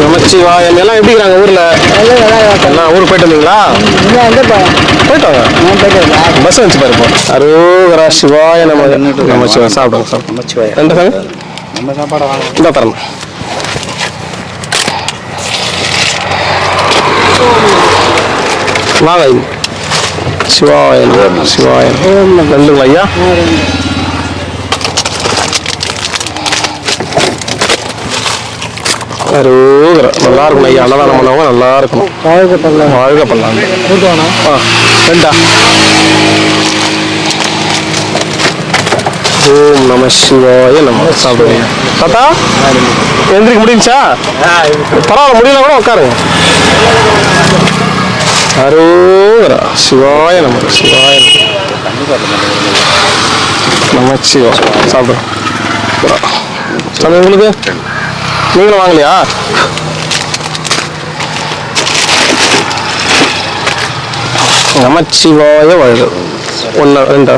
நமச்சிவாயம். எல்லாம் எப்படி இருக்கிறாங்க ஊரில்? எல்லாம் ஊருக்கு போயிட்டு வந்தீங்களா? போயிட்டு வாங்க. பஸ் வந்துச்சு பாருப்போம். அரோகரா. சிவாய நம. நமச்சிவாய. சாப்பிடுங்க சாப்பிடுங்க. நமச்சிவாய. ரெண்டு சாமி நம்ம சாப்பாடை வாங்க. இந்த தரணும். வாங்க. சிவாய சிவாய. ரெண்டுங்களா ஐயா? அரோகரா. நல்லா இருக்கணும் ஐயா. அன்னதானம் பண்ணவங்க நல்லா இருக்கணும். வாழ்க பண்ணலாம். ரெண்டா. ஓம் நம சிவாய நம. சாப்பிடுங்க தாத்தா. எந்திரிக்க முடிஞ்சா? பரவாயில்ல. முடியல கூட உட்காருங்க. அரோகரா. சிவாய நம. சிவாய நம சிவா. சாப்பிடுறோம் சாமி. உங்களுக்கு நீங்களும் வாங்கலையா? நமச்சிவாய வாழ்க. ஒன்று ரெண்டா.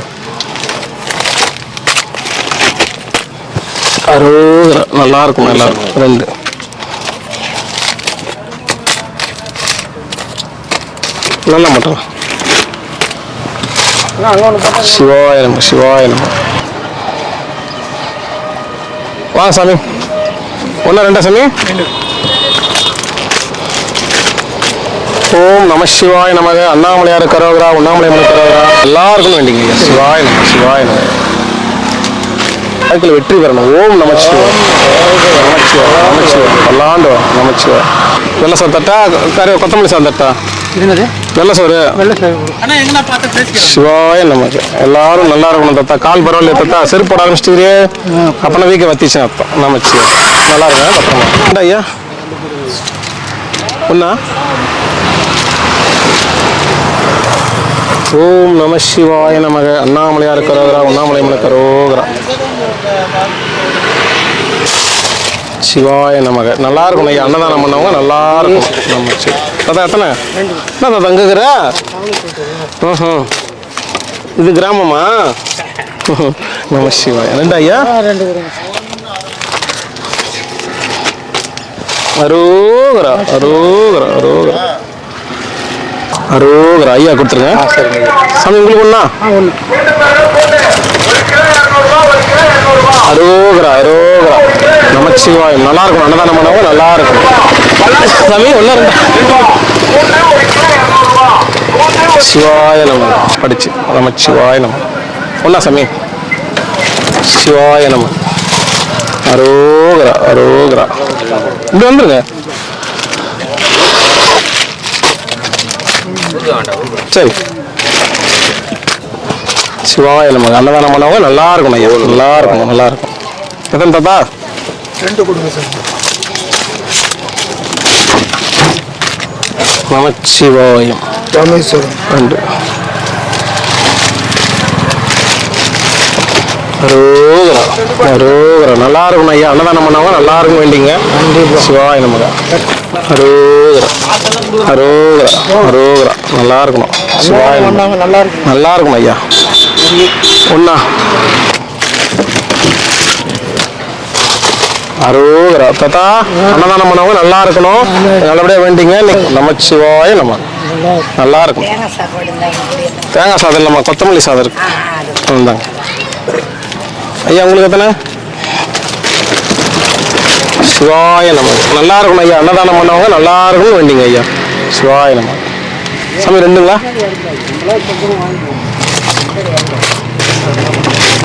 அரோகரா. நல்லா இருக்கும். நல்லா இருக்கும். ரெண்டு. நல்லா மாட்டோம். சிவாய நம. சிவாய நம. வாங்க சாமி. ஒன்றா ரெண்டா சாமி? ஓம் நம சிவாய நமக. அண்ணாமலையார் கரோகரா. உண்ணாமலை கரோகரா. எல்லாருக்கும் வேண்டிங்க. சிவாய நம. சிவாய நம. அதுக்குள்ள வெற்றி பெறணும். ஓம் நமச்சிவாய. நமச்சிவாய. நமச்சிவாய. பல்லாண்டு நமச்சிவாய. வெள்ளை சாதம் தட்டா? கொத்தமல்லி சாதம் தட்டா? என்னது வெள்ளை சோறு வெள்ளை சார் சிவாய நமக்கு எல்லாரும் நல்லா இருக்கணும் தாத்தா. கால் பரவாயில்ல தாத்தா, செருப்பு போட ஆரம்பிச்சிட்டு அப்பனா வீக்க வத்திச்சு அர்த்தம். நமச்சு நல்லா இருங்க பத்திரமா. ஐயா ஒண்ணா. ஓம் நம சிவாய நமக. அண்ணாமலையார் கரோகரா, உண்ணாமலை மலை கரோகரா. சிவாய நமக. நல்லா இருக்கணும் ஐயா, அன்னதானம் பண்ணவங்க நல்லா இருக்கும். நமச்சு தாத்தா எத்தனை என்ன தாத்தா அங்குக்கிற? இது கிராமமா? நம சிவாய. ரெண்டு ஐயா அரோகரா அரோகரா அரோகரா அரோகரா. ஐயா கொடுத்துருங்க சாமி. உங்களுக்கு ஒண்ணா? அரோகரா அரோகரா. நமச்சிவாயம். நல்லா இருக்கும், அன்னதானம் பண்ணவங்க நல்லா இருக்கும் சாமி. ஒன்னா ரெண்டா? சிவாய நம படிச்சு நமச்சிவாய நம. ஒன்னா சாமி? சிவாய நம. அரோகரா அரோகரா. இப்படி வந்துருங்க. சரி. சிவாய நமக. அன்னதானம் பண்ணவங்க நல்லா இருக்கும் ஐயா, நல்லா இருக்கும் நல்லா இருக்கும். எத்தனை தாத்தா? 2 கொடுங்க சார். நமச்சிவாயம். ராமேஸ்வரம் 2. அரோகரா அரோகரா. நல்லா இருக்கும் ஐயா, அன்னதானம் பண்ணவங்க நல்லா இருக்கும் வேண்டிங்க. சிவாய நமக. அரோகரா அரோகரா அரோகரா. நல்லா இருக்கணும். சிவாய நமக. நல்லா இருக்கு. நல்லா இருக்கணும் ஐயா. ஒண்ணா? அரோகரா. தாத்தா அன்னதானம் பண்ணவங்க நல்லா இருக்கணும், நல்லபடியா வேண்டிங்க. நமச்சிவாய நம. நல்லா இருக்கும். தேங்காய் சாதம் இல்லைம்மா, கொத்தமல்லி சாதம் இருக்கு. இந்தாங்க ஐயா. உங்களுக்கு எத்தனை? சிவாய நம. நல்லா இருக்கணும் ஐயா, அன்னதானம் பண்ணவங்க நல்லா இருக்கணும் வேண்டிங்க ஐயா. சிவாய நம. சாமி 2ங்களா?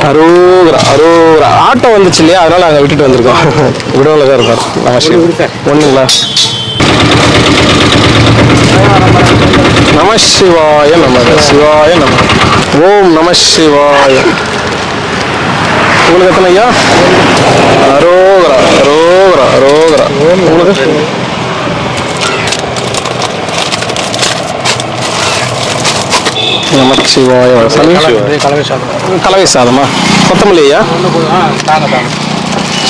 அரோகரா அரோகரா. ஆட்டோ வந்துச்சு இல்லையா, அதனால அங்கே விட்டுட்டு வந்திருக்கோம். விடவில் தான் இருக்கார். நமசிவாய். ஒண்ணுங்களா? நம சிவாய நமக. சிவாய நம. ஓம் நம சிவாய. உங்களுக்கு எத்தனை ஐயா? அரோகரா அரோகரா அரோகரா. உங்களுக்கு? நமச்சிவாய. கலவை சாதமா? கொத்தமல்லி ஐயா?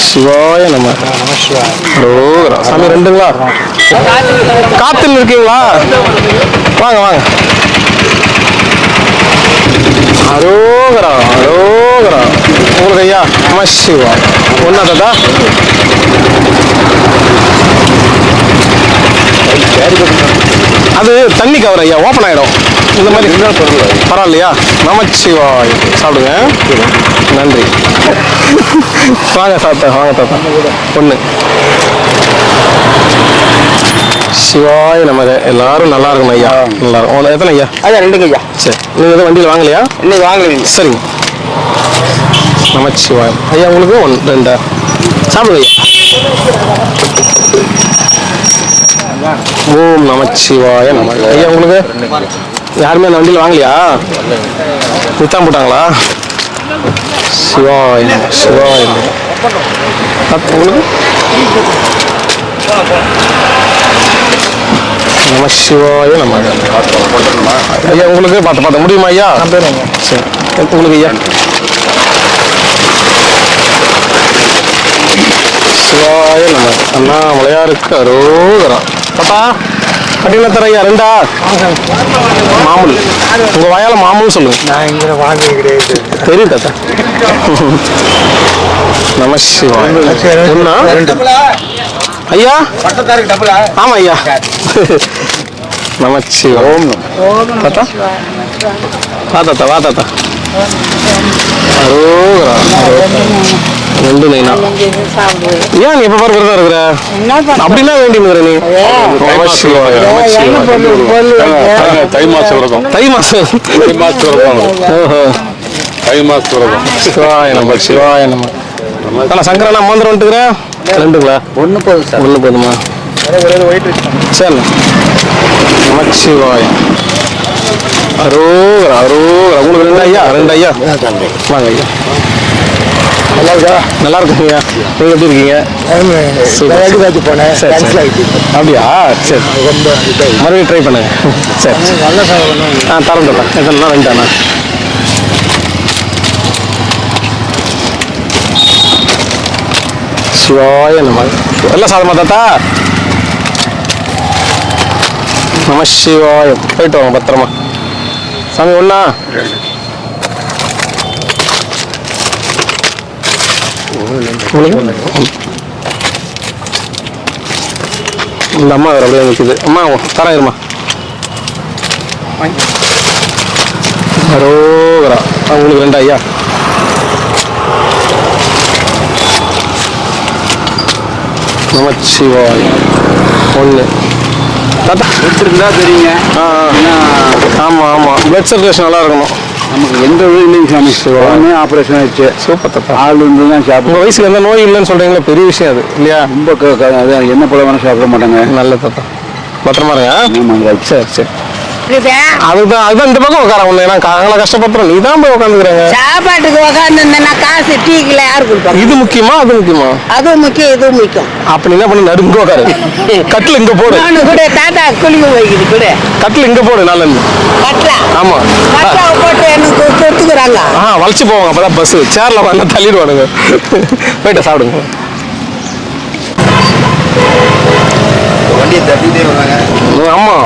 சிவாய நம. அரோகரா. சாமி 2ங்களா? காத்துல இருக்கீங்களா? வாங்க வாங்க. அரோகரா அரோகரா. உங்களுக்கு ஐயா? நமசிவாய. ஒண்ணா தாத்தா? அது தண்ணி கவர் ஐயா, ஓப்பன் ஆகிடும். இந்த மாதிரி பரவாயில்லையா? நமச்சிவாய். சாப்பிடுங்க. நன்றி. வாங்க தாத்தா, வாங்க தாத்தா. 1. சிவாய நமக. எல்லாரும் நல்லா இருக்கணும் ஐயா, நல்லா இருக்கும். எத்தனை ஐயா? ஐயா 2 ஐயா. சரி. நீங்கள் எதுவும் வண்டியில் வாங்கலையா? இன்னைக்கு வாங்கலைங்க. சரிங்க. நமச்சிவாயம். ஐயா உங்களுக்கு 1 2 சாப்பிடுங்க ஐயா. ஓம் நமச்சிவாய நமக. ஐயா உங்களுக்கு? யாருமே அந்த வண்டியில் வாங்கலையா? வித்தான் போட்டாங்களா? சிவாய நம. சிவாய நம. உங்களுக்கு? நம சிவாய நம. ஐயா உங்களுக்கு பார்த்த முடியுமா ஐயா? சரி. உங்களுக்கு ஐயா? சிவாய நம. அண்ணாமலையாருக்கு அரோகரா. தாத்தா கட்டினத்தர ஐயா 2 மாமூல். உங்க வாயால மாமூல் சொல்லுங்க. நான் இங்கே வாங்க கிடையாது. தெரியும் தாத்தா. நம சிவாய. 1 ஐயா? ஆமா ஐயா. நமச்சிவாய. ஓம் தாத்தா. வா தாத்தா, வா தாத்தா. அரோகரா. 2 நைனா. ஏன் நீ எப்ப பாரு விரதம் இருக்கிற? அப்படின்னா வேண்டிங்கிற நீ? நமச்சிவாய. தை மாசம் விரதம். தை மாசம்? தை மாசம் விரதம். ஓஹோ. தை மாசம் விரதம். சிவாய நம. சிவாய நம. சங்கரனா மந்திரம் வந்துட்டுக்கிறேன். 2ங்களா? 1 போதும் சார். 1 போதுமா? சரி நமச்சிவாயம். அரோகரா அரோகரா. உங்களுக்கு 2 ஐயா 2 ஐயா வாங்க ஐயா. நல்லா இருக்கா? நல்லா இருக்குங்க. நீங்கள் எப்படி இருக்கீங்க? போனேன். சரி சரி. அப்படியா? சரி மறுபடியும் ட்ரை பண்ணுங்க. சரி நல்லா தரம் தப்பா இதெல்லாம் வேண்டாண்ணா. சிவாய நம. எல்லாம் சாதமா தாத்தா? நம சிவாயம். போயிட்டு வாங்க பத்திரமா. சாமி ஒண்ணா இந்த அம்மா வேற அப்படியே நிற்குது. அம்மா தரம் இருமா. அரோகரா. உங்களுக்கு 2 ஐயா. நமச்சிவாய். 1 தாத்தா எடுத்துருந்தா தெரியுங்க. ஆமாம் ஆமாம். பிளட் சர்க்குலேஷன் நல்லா இருக்கணும். நமக்கு எந்த வழி இல்லைங்க சாமி. உடனே ஆப்ரேஷன் ஆயிடுச்சு. சூப்பர் தாத்தா. ஆள் இருந்து தான் சாப்பிடும். உங்கள் வயசுல எந்த நோய் இல்லைன்னு சொல்கிறீங்களா? பெரிய விஷயம் அது இல்லையா? ரொம்ப அதான் என்ன போல வேணால் சாப்பிட மாட்டாங்க. நல்ல தாத்தா. பத்திரமா இருங்க. சரி சரி. இருக்குதா? அதுதான் இந்த பக்கம் உட்கார ஒண்ணு. ஏன்னா நாங்கள கஷ்டப்படுறோம். நீ தான் போய் உட்காந்துக்கிறாங்க. சாப்பாட்டுக்கு உக்காந்துருந்தேன்னா காசு டீக்குல யாரு கொடுப்பாங்க? இது முக்கியமா அது முக்கியமா? அதுவும் முக்கியம் இதுவும் முக்கியம். அப்ப நீ என்ன பண்ணு, நடுங்க உட்காரு. கட்டில் இங்க போடு. நானு கூட தாத்தா குளிக்க வைக்குது கூட. கட்டில் இங்க போடு. நல்ல கட்டலா ஆமா கட்டா போட்டு எனக்கு தொட்டுக்கிறாங்க. வளைச்சு போவாங்க. அப்பதான் பஸ் சேர்ல வந்து தள்ளிடுவானுங்க. போயிட்டு சாப்பிடுங்க. வண்டியை தட்டிட்டே வந்தாங்க. ஆமா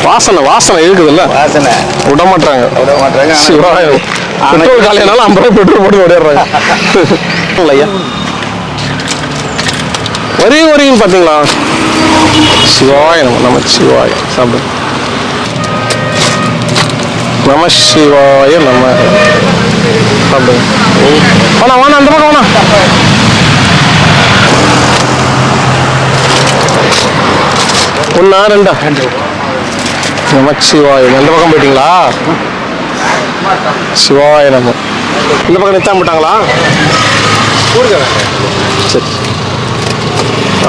வாசனை வாசனை இருக்குதுல்ல. வாசனை விட மாட்டாங்க. விட பெட்ரோல் காலையினாலும் 50 ரூபாய் பெட்ரோல் போட்டு ஓடிடுறாங்க. ஐயா வரையும் பாத்தீங்களா? சிவாய நம சிவாய. சாப்பிடு. நம சிவாய நம. சாப்பிடுங்க. வேணா வேணா அந்த பக்கம் வேணா. ஒன்னா 2 நமச்சிவாய. அந்த பக்கம் போயிட்டீங்களா? சிவாய நம்ம. இந்த பக்கம் நிறுத்தாம போட்டாங்களா? சரி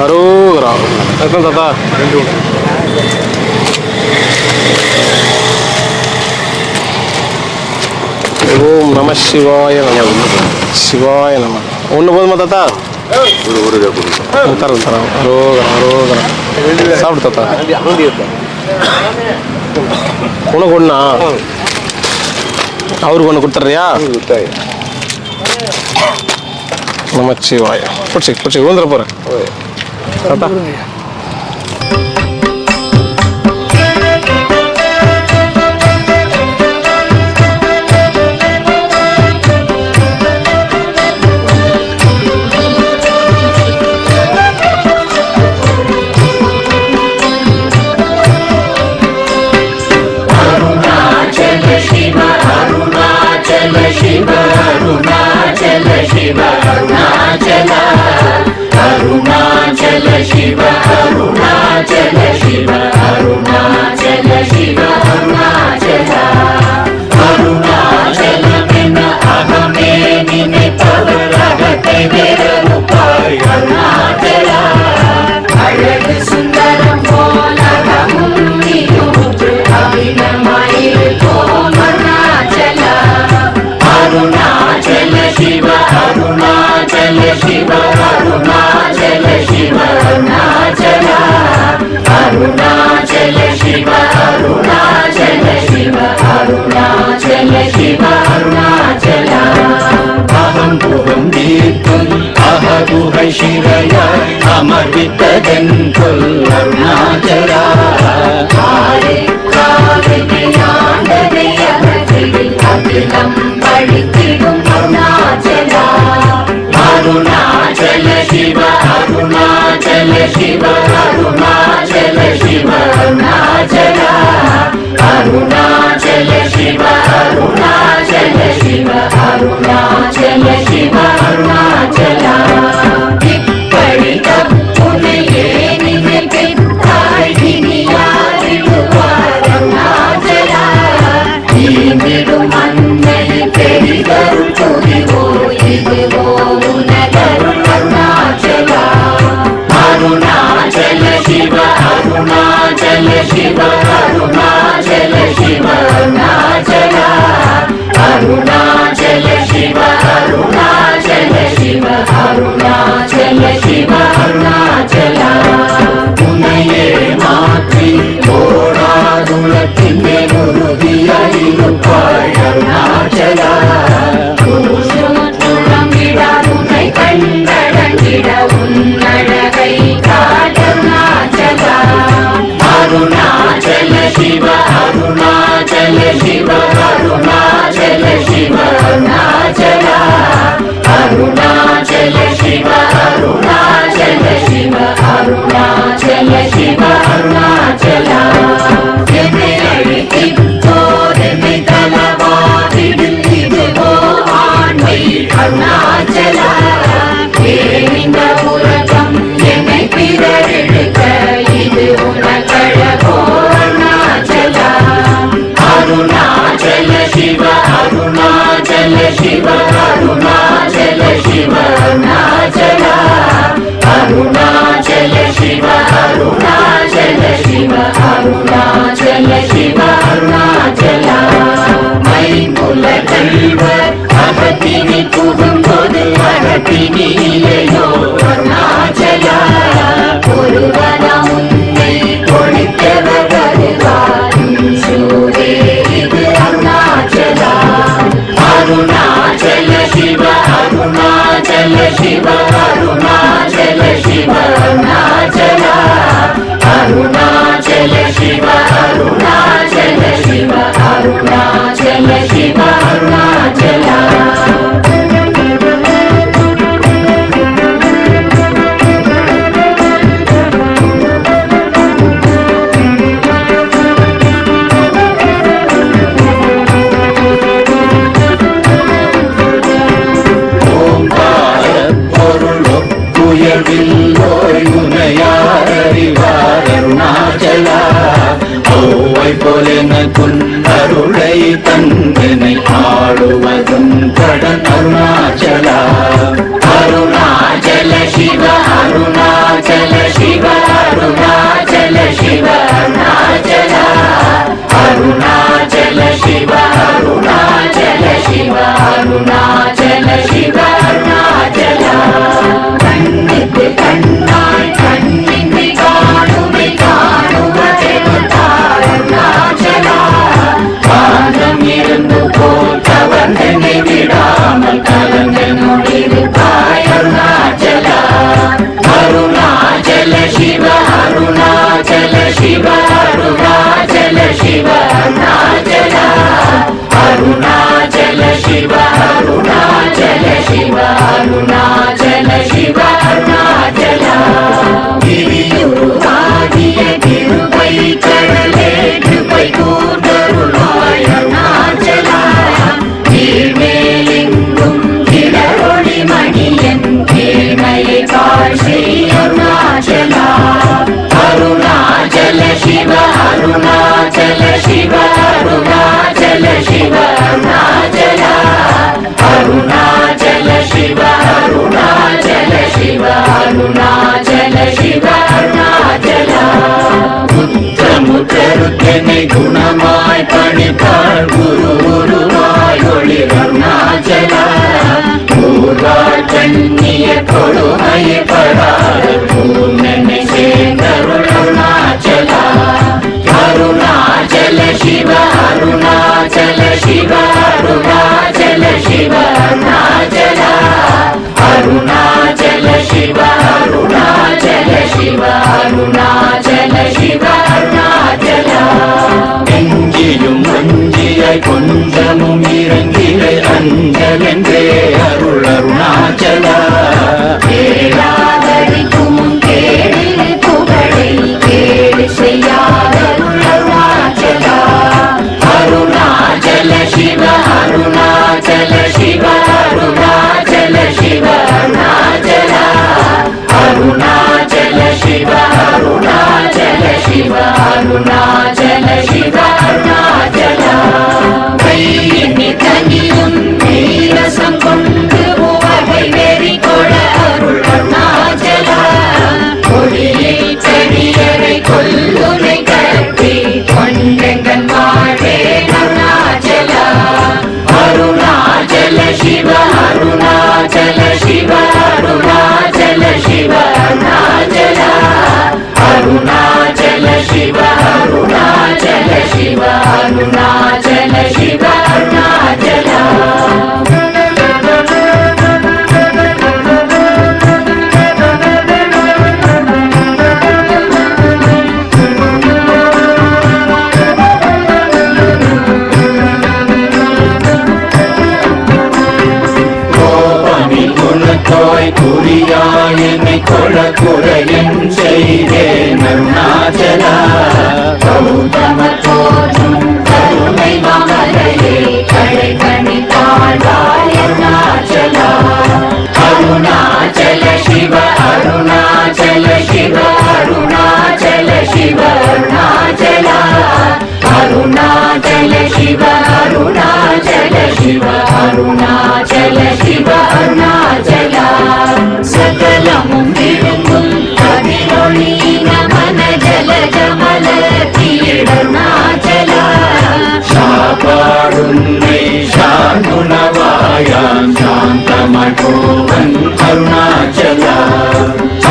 அரோகரா. எத்தனை தாத்தா? ஓம் நம சிவாய நம. சிவாய நம. 1 போதுமா தாத்தா? தரம் தரம். அரோகரா அரோகரா. சாப்பிடு தாத்தா. உனக்கு ஒண்ணா? அவருக்கு ஒன்று கொடுத்துட்றியா? நமச்சிவாய. பிடிச்சி ஊந்துட போறேன் தாத்தா. शिवया अमर्वितदन्कुल अरुणाचला आरे काविनियाण्डवे अमृतिल अखिलं पडितिडुम अरुणाचला अरुणाचल शिव अरुणाचल शिव अरुणाचल शिव अरुणाचला अरुणाचल शिव अरुणाचल शिव अरुणाचल शिव अरुणाचला अरुणाचल அருணாச்சல சிவ அருணாச்சல சிவ அருணாச்சல சிவ அருணாச்சலா அருணாச்சல சிவ அருணாச்சல சிவ அருணாச்சல சிவ அருணாச்சலா என்னை அழைத்தோர் என்னை தலவாதிடும் இதுவோ ஆண்மை அருணாச்சலா இந்த உலகம் என்னை பிறரெடுக்க இது உனக்கழகோ அருணாச்சலா அருணாச்சல சிவ அருணாச்சல சிவ அருணாச்சல சிவ அருணாச்சலா அருணாச்சல சிவ அருணாச்சல சிவ அருணாச்சல சிவ அருணாச்சலா மைமுல கல்வர் அகத்தினி புகும்போது அகத்தினி இல்லையோ அருணாச்சலா ஒருவனா உன்னை கொடுத்தவர் வருவார் சூரே இது அருணாச்சலா அருணாச்சல சிவ அருணாச்சல சிவ அருணாச்சல சிவ அருணாச்சலா அருணாச்சல சிவ அருணாச்சல சிவ அருணாச்சல சிவ அருணாச்சலா அருணாச்சலா ஓவை போலென குன்னருளை தந்தனை ஆளுவதும் கடன் அருணாச்சலா அருணாச்சல சிவ அருணாச்சல சிவ அருணாச்சல சிவ அருணாச்சலா அருணாச்சல சிவ அருணாச்சல சிவ அருணாச்சல சிவ அருணாச்சலா கண்ணுக்கு கண்ணாய் கண்ணின்றி காணுமை காணுவதெவதார் அருணாச்சலா காலம் இருந்து போல் கவர்ந்தனை விடாமல் கலந்தனோடிருப்பாய் அருணாச்சலா அருணாச்சல சிவ அருணாச்சல சிவ அருணாச்சல சிவ அருணாச்சலா அருணாச்சல சிவ அருணாச்சல சிவ அருணாச்சல சிவ அருணாச்சலா கிரியுருவாகிய கிருபை கடலே கிருபை கூர்ந்தருளாய் அருணாச்சலா கீழ்மேலெங்கும் கிளரொளி மணியன் கீழ்மையை காட்சி அருணாச்சலா அருணாச்சல சிவ அருணாச்சல சிவ அருணாச்சல சிவ அருணாச்சலா அருணாச்சல சிவ அருணாச்சல சிவ அருணாச்சல சிவ அருணாச்சலா முத்தமுத்தருத்தனை குணமாய் பணித்தாள் குரு குருவாய் ஒளி அருணாச்சலா கூர்வாள் கண்ணிய கொடுமையை படாத பூர்ணனை சேர்ந்தருள் அருணாச்சலா அருணாச்சல சிவ அருணாச்சல சிவ அருணாச்சல சிவ அருணாச்சலா அருணாச்சல சிவ அருணாச்சல சிவ அருணாச்சல சிவ அருணாச்சலா எங்கியும் வஞ்சியாய் கொஞ்சமும் இறங்கிலை அஞ்சலென்றே அருள் அருணாச்சலா கேளாதடிக்கும் கேடு புகழை கேடு செய்யாத அருணாச்சலா அருணாச்சல சிவ அருணாச்சல சிவ அருணாச்சல சிவ அருணாச்சலா அருணாச்சல சிவ அருணாச்சல சிவ அருணாச்சல சிவ அருணாச்சலா கையினி தனியும் நீரசம் கொண்டு உவகை வெறி கொள அருள் அருணாச்சலா கொடியில் செடியரை கொல்லுனை கட்டி கொண்டெங்கன் வாழ்வே அருணாச்சலா அருணாச்சல சிவ அருணாச்சல சிவ அருணாச்சல சிவ அருணாச்சலா அருணாச்சல சிவ அருணாச்சல சிவ அருணாச்சல சிவ அருணாச்சலா முறையும் செய்தேன் அருணாச்சலா கௌதமர் போற்றும் கருணை மாமலையே கடை கணித்தாழ்வாய் அருணாச்சலா அருணாச்சல சிவ அருணாச்சல சிவ அருணாச்சல சிவ அருணாச்சலா அருணாச்சல சிவ அருணாச்சல சிவ அருணாச்சல சிவ அருணாச்சலா சகலமும் விரும்பும் கதிரொளி நமன ஜல ஜமல தீடருணாச்சலா சாபாடுன்னை சாங்குணவாயான் சாந்தமகோவன் அருணாச்சலா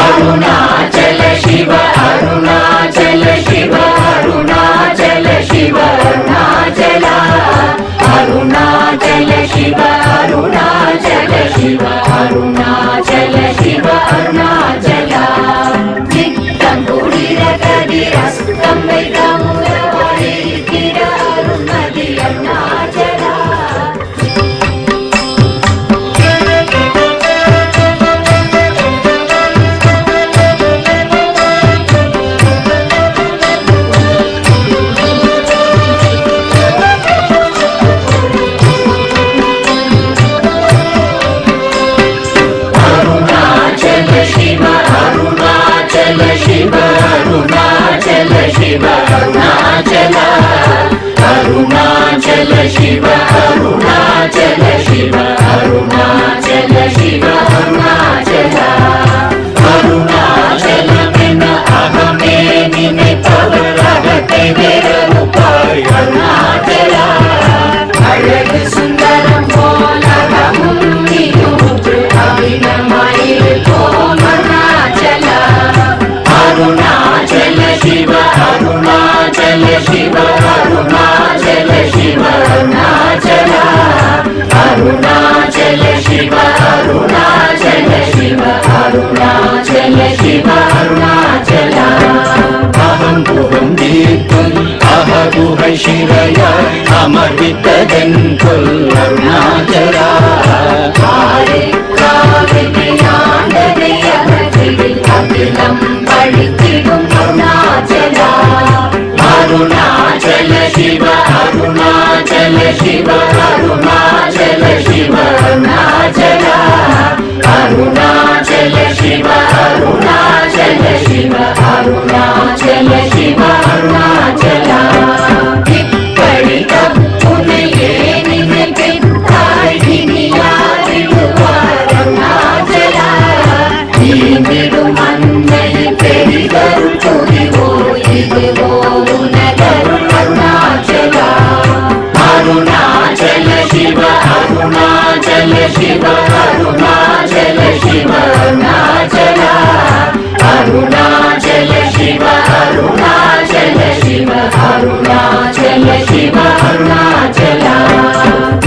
அருணாச்சல சிவ அருணாச்சல சிவ அருணாச்சல சிவ அருணாச்சலா அருணாச்சல சிவ அருணாச்சல சிவ அருணாச்சல சிவ அருணாச்சலா நித்தம் குளிர கதிரஸ்தம் வைதமுலவாய் திர அருணதி அருணாச்சலா शिव अरुणाचला अरुणाचल शिव अरुणाचल शिव अरुणाचल शिव अरुणाचला अरुणाचल में अहमे निमित्तवर अगते वेरुपाय अरुणाचला अழகு சுந்தரம் போலகமும் நீயூற்று அபிநமாயிருப்போம் அருணாச்சலா अरुणाचल शिव अरुणाचल शिव अरुणाचल शिव अरुणाचला अरुणाचल शिव अरुणाचल शिव अरुणाचल शिव अरुणाचला अहं गुहं दीप्तुम् अहगुह शिरया अमर्वितदन्कुल अरुणाचला अखिलं पठितिडुं अरुणाचला अरुणाचल शिव अरुणाचल शिव अरुणाचल शिव अरुणाचला अरुणाचल शिव अरुणाचल शिव अरुणाचल शिव अरुणाचला इप्पडितम् उनये निमित्ताय दिनियारिडुवार अरुणाचला ीमिडुम् अन्नै पेरिदरुள் पुरिवो इदिवो उनदरुள் अरुणाचला अरुणाचल शिव अरुणाचल शिव अरुणाचल शिव अरुणाचला अरुणाचल शिव अरुणाचल शिव अरुणाचल शिव अरुणाचला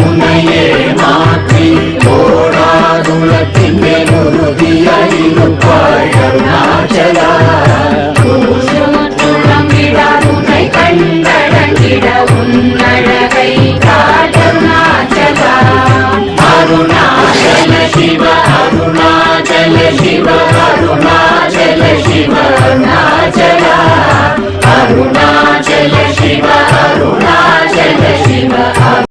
उनये मात्रि ஓடாதுலத்தின் மேலுறுதியாயிருப்பாய் அருணாச்சலா உன்னை கண்டடங்கிட உன்னழகை காட்டருணாச்சலா அருணாச்சல சிவ அருணாச்சல சிவ